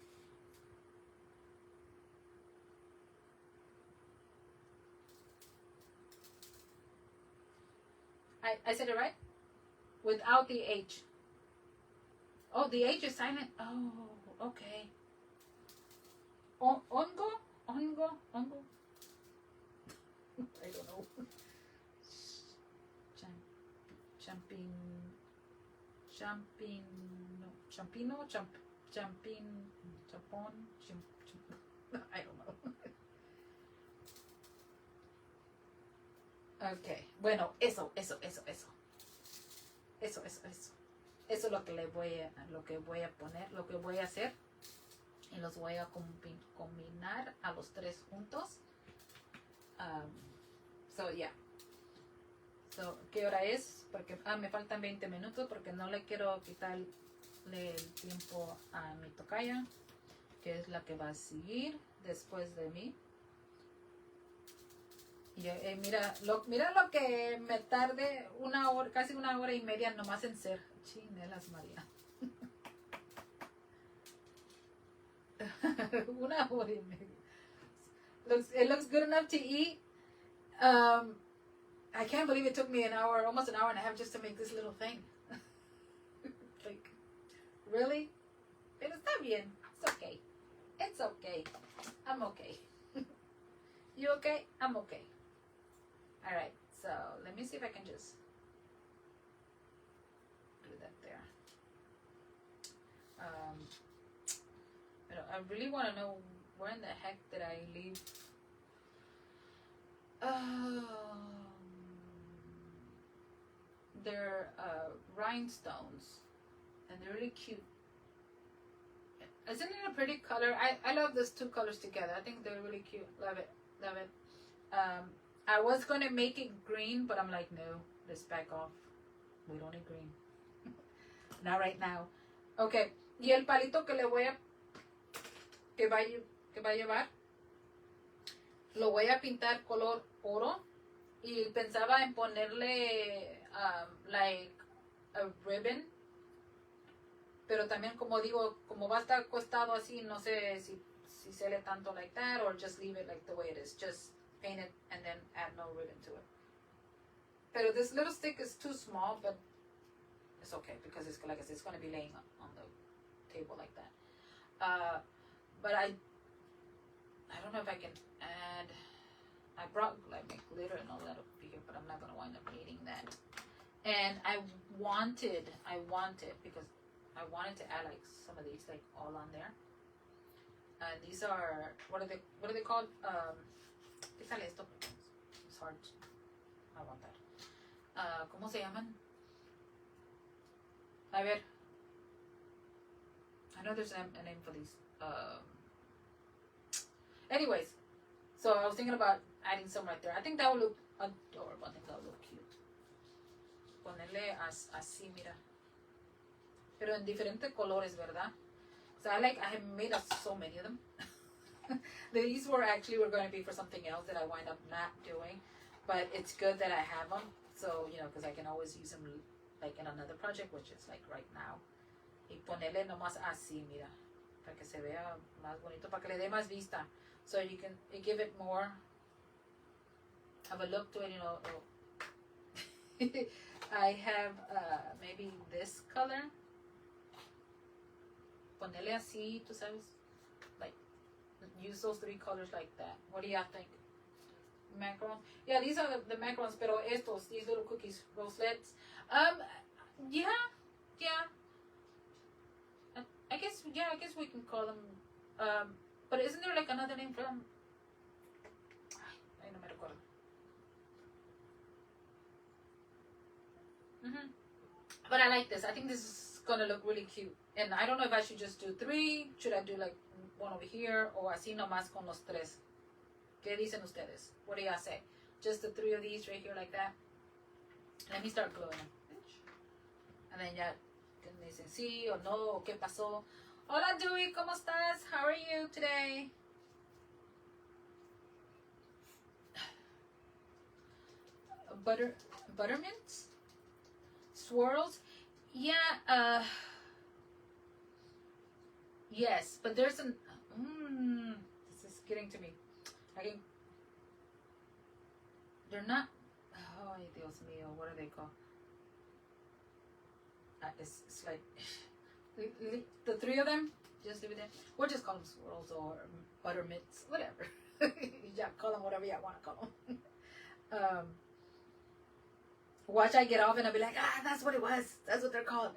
I said it right? Without the H. Oh, the H is silent. Oh, okay. Hongo? I don't know. I don't know. Okay, bueno, eso. Eso es lo que voy a poner, lo que voy a hacer. Y los voy a combinar a los tres juntos. So, yeah. So, ¿qué hora es? Porque me faltan 20 minutos porque no le quiero quitarle el tiempo a mi tocaya, que es la que va a seguir después de mí. Y mira lo que me tarde casi una hora y media nomás en ser. Chinelas, María. Una hora y media. It looks good enough to eat. I can't believe it took me almost an hour and a half just to make this little thing. Like, really? Pero está bien. It's okay. It's okay. I'm okay. You okay? I'm okay. All right. So let me see if I can just do that there. I really want to know where in the heck did I leave? They're rhinestones, and they're really cute. Isn't it a pretty color? I love these two colors together. I think they're really cute. Love it. Love it. I was going to make it green, but I'm like, no, let's back off. We don't need green. Not right now. Okay. Y el palito que le voy a... que va a llevar, lo voy a pintar color oro. Y pensaba en ponerle like a ribbon. Pero también, como digo, como va a estar acostado así, no sé si sale tanto like that or just leave it like the way it is. Just paint it and then add no ribbon to it. Pero this little stick is too small, but it's okay because it's like I said, it's going to be laying on the table like that. But I don't know if I can add. I brought like my glitter and all that up here, but I'm not going to wind up needing that. And I wanted because I wanted to add like some of these like all on there. These are what are they called? It's hard. I want that. ¿Cómo se llaman? A ver. I know there's a name for these. Anyways, so I was thinking about adding some right there. I think that would look adorable. I think that would look cute. Ponerle así, mira. Pero en diferentes colores, ¿verdad? So I have made up so many of them. These were going to be for something else that I wind up not doing. But it's good that I have them. So, because I can always use them like in another project, which is like right now. Y ponerle nomás así, mira. Para que se vea más bonito, para que le dé más vista. So you can give it more of a look to it, I have maybe this color. Ponerle así, tú sabes, like use those three colors like that. What do y'all think? Macarons? Yeah, these are the macarons, pero these little cookies, roselets. Yeah. I guess we can call them. But isn't there like another name for them? I no me recuerdo. But I like this. I think this is gonna look really cute. And I don't know if I should just do 3. Should I do like one over here? Or así nomás con los 3? ¿Qué dicen ustedes? What do y'all say? Just the 3 of these right here like that? Let me start gluing them. And then ya me dicen sí o no, o qué pasó. Hola Dewey, ¿cómo estás? How are you today? Buttermints? Swirls? Yeah, yes, but there's this is getting to me. They're not, oh, Dios mío, what are they called? It's like, the 3 of them, just leave it there. We'll just call them swirls or buttermints, whatever. Yeah, call them whatever you want to call them. Watch I get off and I'll be like, that's what it was. That's what they're called.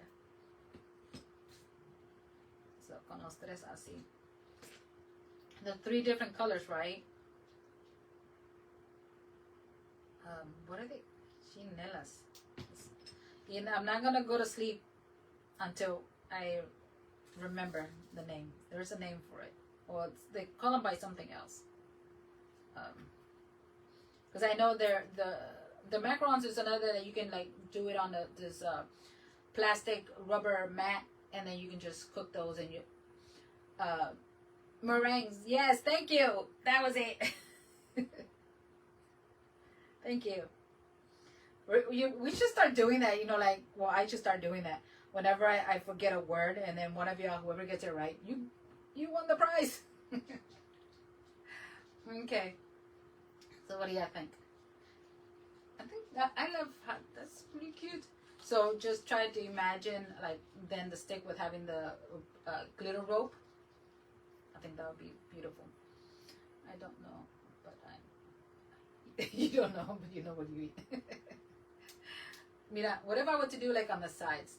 So, con los 3 así. The 3 different colors, right? What are they? Chinelas. And I'm not going to go to sleep until I remember the name. There's a name for it. Or they call them by something else. Because I know the macarons is another that you can like do it on this plastic rubber mat, and then you can just cook those and you meringues. Yes, thank you. That was it. Thank you. We should start doing that, I should start doing that. Whenever I forget a word, and then one of y'all, whoever gets it right, you won the prize. Okay. So what do y'all think? I think I love how that's pretty cute. So just try to imagine, like, then the stick with having the glitter rope. think that would be beautiful. I don't know, but you don't know, but you know what you eat. Mira, what if I were to do like on the sides?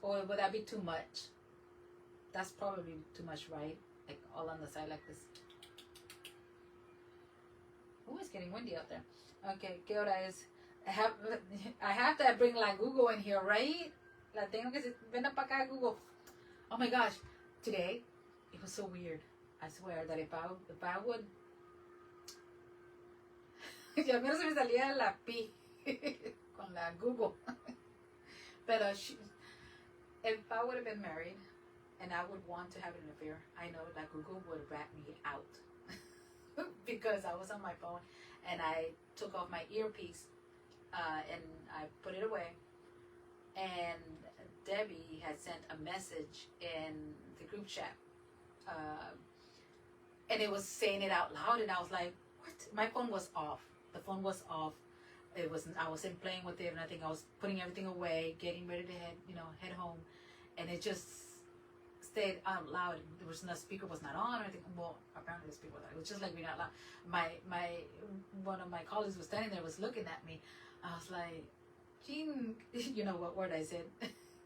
Or would that be too much? That's probably too much, right? Like all on the side like this. Oh, it's getting windy out there. Okay, ¿qué hora es? I have to bring la Google in here, right? La tengo que decir, ven para acá, Google. Oh my gosh, today it was so weird. I swear that if I would, ya menos se me salía la pi con la Google. But if I would have been married and I would want to have an affair, I know that Google would rat me out because I was on my phone and I took off my earpiece and I put it away. And Debbie had sent a message in the group chat. And it was saying it out loud, and I was like, what? My phone was off. The phone was off. I wasn't playing with it, and I think I was putting everything away, getting ready to head home. And it just stayed out loud. There was no speaker, was not on or anything. Well, apparently the speaker was on. It was just like being out loud. One of my colleagues was standing there, was looking at me. I was like, Jean, you know what word I said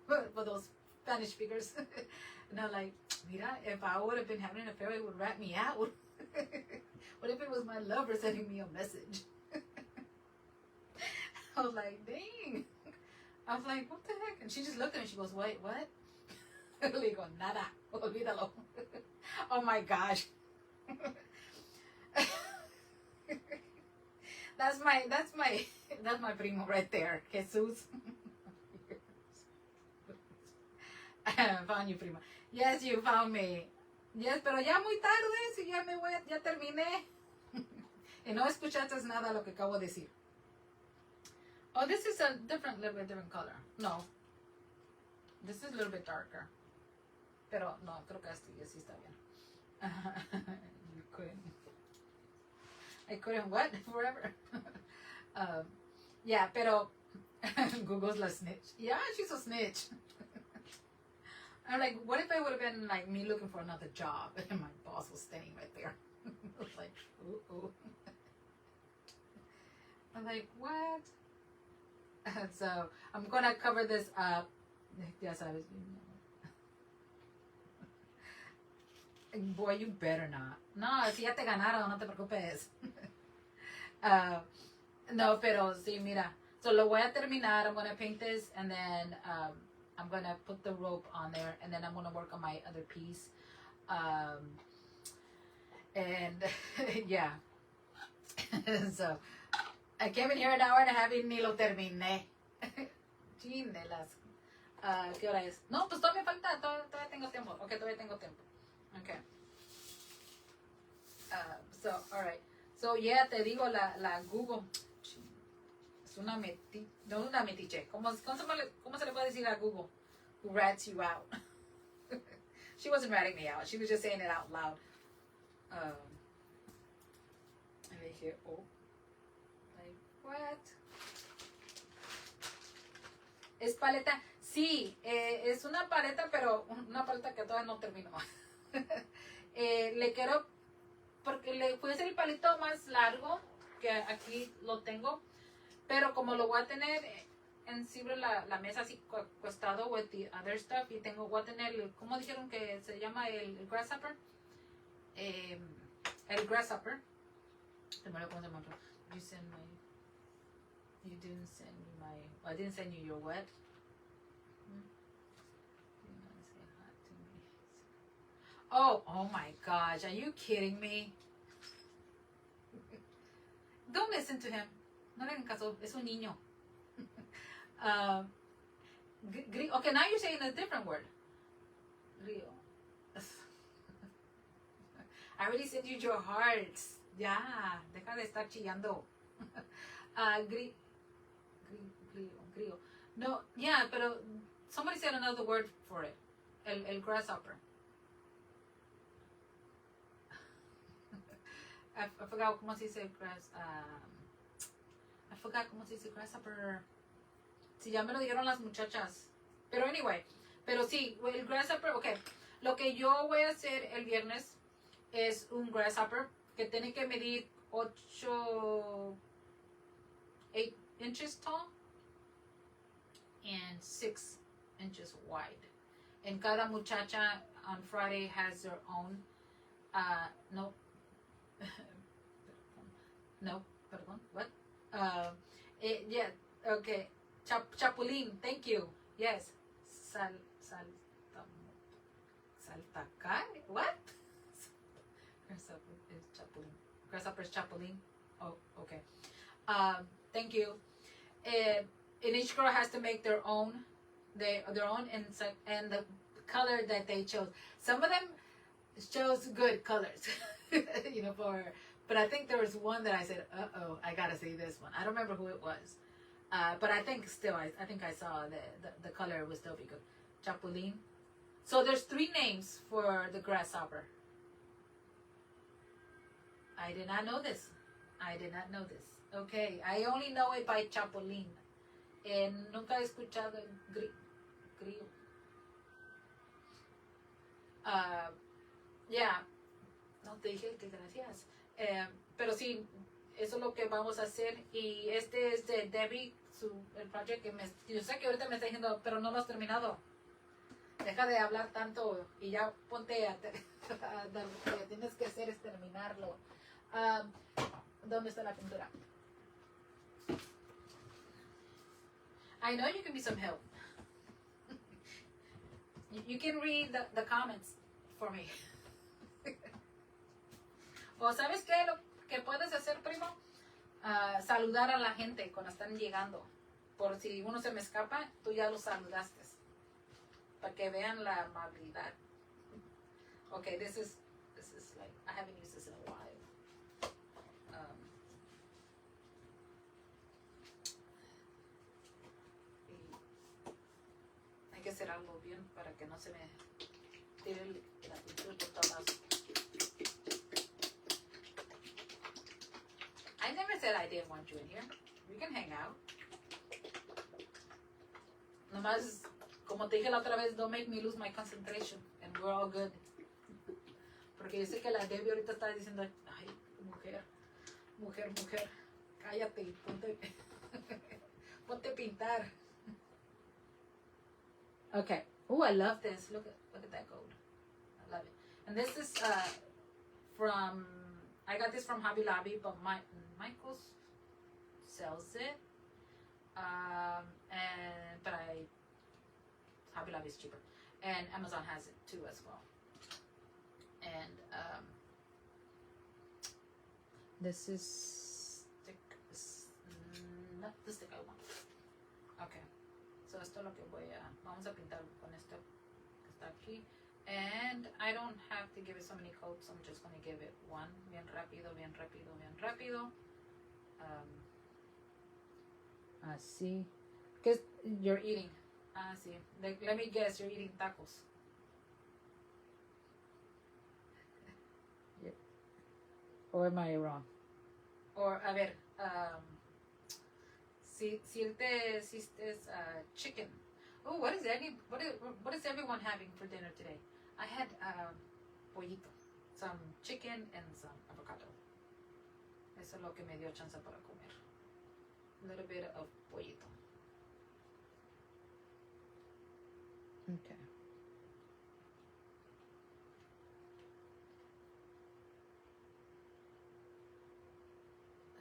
for those Spanish speakers. And I'm like, mira, if I would have been having an affair, it would rat me out. What if it was my lover sending me a message? I was like, dang. I was like, what the heck? And she just looked at me. She goes, wait, what? Le digo, nada. Olvídalo. Oh my gosh. That's my primo right there, Jesus. Found you, primo. Yes, you found me. Yes, pero ya muy tarde, si ya ya terminé. Y no escuchaste nada lo que acabo de decir. Oh, this is a little bit different color. No. This is a little bit darker. Pero no, creo que así está bien. You couldn't. I couldn't what? Forever. Yeah, pero Google's la snitch. Yeah, she's a snitch. I'm like, what if I would have been like me looking for another job and my boss was standing right there? I was like, ooh. I'm like, what? So I'm gonna cover this up. Yes, I was. Boy, you better not. No, si ya te ganaron, no te preocupes. No, pero sí, mira. So lo voy a terminar. I'm gonna paint this, and then I'm gonna put the rope on there, and then I'm gonna work on my other piece. And yeah. So I came in here an hour and a half y ni lo terminé. Chinelas. ¿Qué hora es? No, pues todavía falta. Todavía tengo tiempo. Okay, todavía tengo tiempo. Okay. So, alright. So, yeah, te digo, la Google es una metiche. No es una metiche. ¿Cómo se le puede decir a Google? Who rats you out. She wasn't ratting me out. She was just saying it out loud. And I hear, oh. Like, what? ¿Es paleta? Sí, es una paleta, pero una paleta que todavía no terminó. Le quiero, porque le puede ser el palito más largo, que aquí lo tengo, pero como lo voy a tener encima la mesa así acostado with the other stuff, y voy a tener, ¿cómo dijeron que se llama el grasshopper? El grasshopper. You didn't send me my, I didn't send you your what? Oh my gosh, are you kidding me? Don't listen to him. No le hagan caso, es un niño. Okay, now you're saying a different word. Rio. I already sent you your hearts. Ya, deja de estar chillando. Grillo. No, yeah, pero somebody said another word for it. El grasshopper. I forgot cómo se dice I forgot cómo se dice grasshopper. Si ya me lo dijeron las muchachas. Pero anyway, pero sí, el grasshopper, okay. Lo que yo voy a hacer el viernes es un grasshopper que tiene que medir 8 inches tall and 6 inches wide. And cada muchacha on Friday has their own. No. No, perdón. What? Yeah. Okay. Chapulín. Thank you. Yes. Saltacar? What? Grasshopper is chapulín. Grasshopper is chapulín. Oh, okay. Thank you. And each girl has to make their own, their own, and the color that they chose. Some of them chose good colors, you know, but I think there was one that I said, I gotta see this one. I don't remember who it was, but I think still, I think I saw the color would still be good. Chapulín. So there's 3 names for the grasshopper. I did not know this. Okay, I only know it by chapulín. Nunca he escuchado el grillo. Yeah. No te dije que gracias. Pero sí, eso es lo que vamos a hacer. Y este es de Debbie, el project que yo sé que ahorita me está diciendo, pero no lo has terminado. Deja de hablar tanto y ya ponte lo que tienes que hacer es terminarlo. ¿Dónde está la pintura? I know you can be some help. You can read the comments for me. O sabes qué, lo que puedes hacer, primo, saludar a la gente cuando están llegando. Por si uno se me escapa, tú ya lo saludaste. Para que vean la amabilidad. Okay, this is like, I haven't used this in a while. Hay que cerrarlo bien para que no se me tire la pintura por todos lados. I never said I didn't want you in here. We can hang out. Nomás, como te dije la otra vez, don't make me lose my concentration. And we're all good. Porque yo sé que la Debbie ahorita está diciendo, ay, mujer, cállate y ponte a pintar. Okay. Oh, I love this. Look at that gold. I love it. And this is I got this from Hobby Lobby, but Michael's sells it. But Hobby Lobby is cheaper. And Amazon has it too as well. And this is not the stick I want. Okay. So esto es lo que vamos a pintar con esto que está aquí. And I don't have to give it so many coats. I'm just going to give it one. Bien rápido. Así. ¿Qué you're eating? Sí. Let me guess, you're eating tacos. Yeah. Or am I wrong? Or, a ver, si it's chicken. Oh, what is everyone having for dinner today? I had pollito, some chicken and some avocado. Eso es lo que me dio chance para comer. A little bit of pollito. Okay.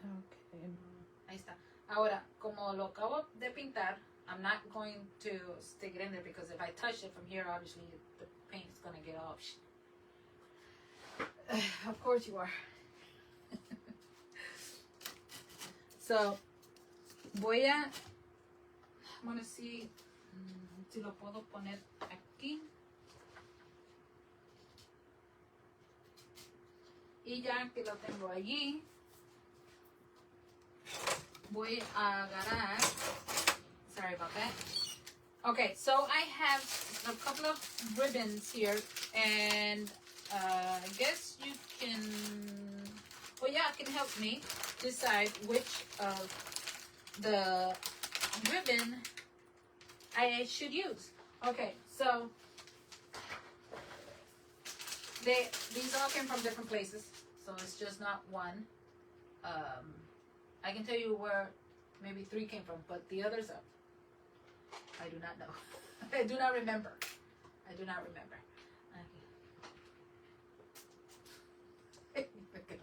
Okay. Ahí está. Ahora, como lo acabo de pintar, I'm not going to stick it in there because if I touch it from here, obviously the paint is going to get off. Of course you are. So, I'm going to see si lo puedo poner aquí. Y ya que lo tengo allí, voy a agarrar. Sorry about that. Okay, so I have a couple of ribbons here, and I guess you can, can help me decide which of the ribbon I should use. Okay, so These all came from different places, so it's just not one. I can tell you where maybe 3 came from, but the others, I do not know. I do not remember. Okay.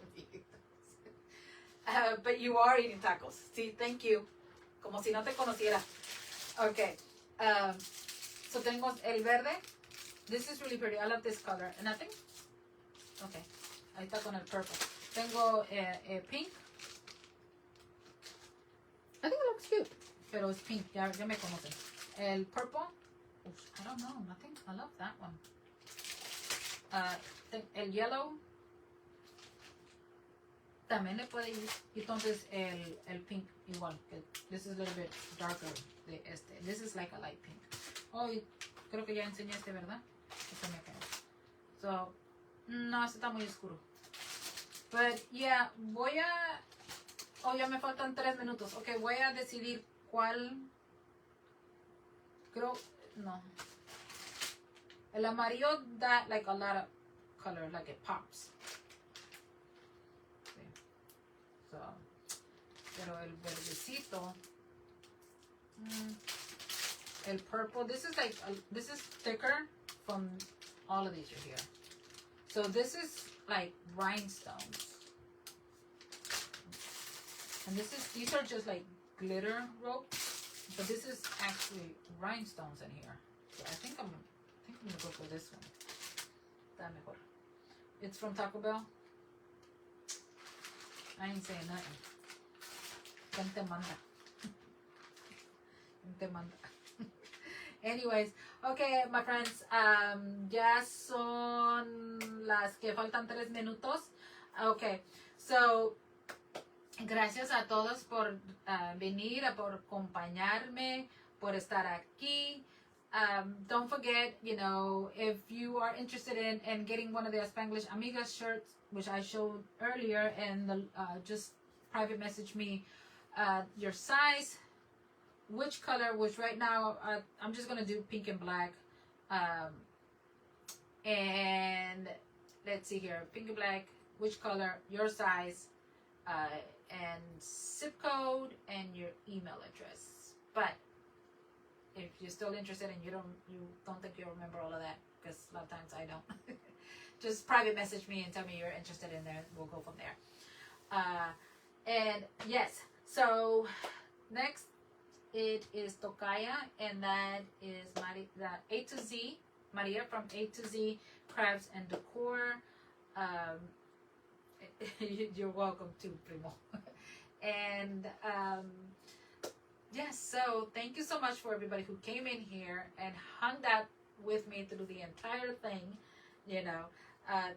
But you are eating tacos. See, thank you. Como si no te conociera. Okay. So tengo el verde. This is really pretty. I love this color. And I think, okay, ahí está con el purple. Tengo pink. I think it looks cute. Pero es pink. Ya me conocen. El purple. Oof, I don't know. Nothing. I love that one. El yellow. También le puede ir. Entonces el pink igual. This is a little bit darker de este. This is like a light pink. Oh, creo que ya enseñé este, ¿verdad? Este me quedó. So, no, este está muy oscuro. But yeah, oh, ya me faltan 3 minutos. Ok, voy a decidir cuál. Creo, no. El amarillo da like a lot of color, like it pops. So, pero el verdecito, el purple, this is thicker from all of these are here. So this is like rhinestones. And these are just like glitter rope, but this is actually rhinestones in here. So I think I'm gonna go for this one. Está mejor. It's from Taco Bell. I ain't saying nothing. ¿Quién te manda? ¿Quién te manda? Anyways, okay, my friends, ya son las que faltan 3 minutos. Okay, so, gracias a todos por venir, por acompañarme, por estar aquí. Don't forget, you know, if you are interested in getting one of the Spanglish Amigas shirts, which I showed earlier, and just private message me your size, which color, which right now I'm just gonna do pink and black, and let's see here, pink and black, which color, your size, and zip code and your email address. But if you're still interested and you don't think you'll remember all of that, because a lot of times I don't, just private message me and tell me you're interested in there. We'll go from there. And yes, so next it is Tocaya, and that is A to Z, Maria from A to Z Crafts and Decor. You're welcome too, Primo. And yes, so thank you so much for everybody who came in here and hung out with me through the entire thing. You know,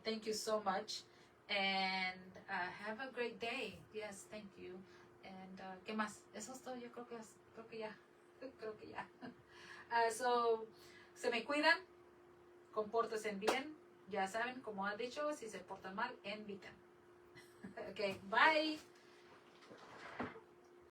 thank you so much, and have a great day. Yes, thank you. And ¿qué más? Eso es todo. Yo creo que ya. So, se me cuidan, compórtense bien. Ya saben, como ha dicho, si se portan mal, invitan. Okay, bye.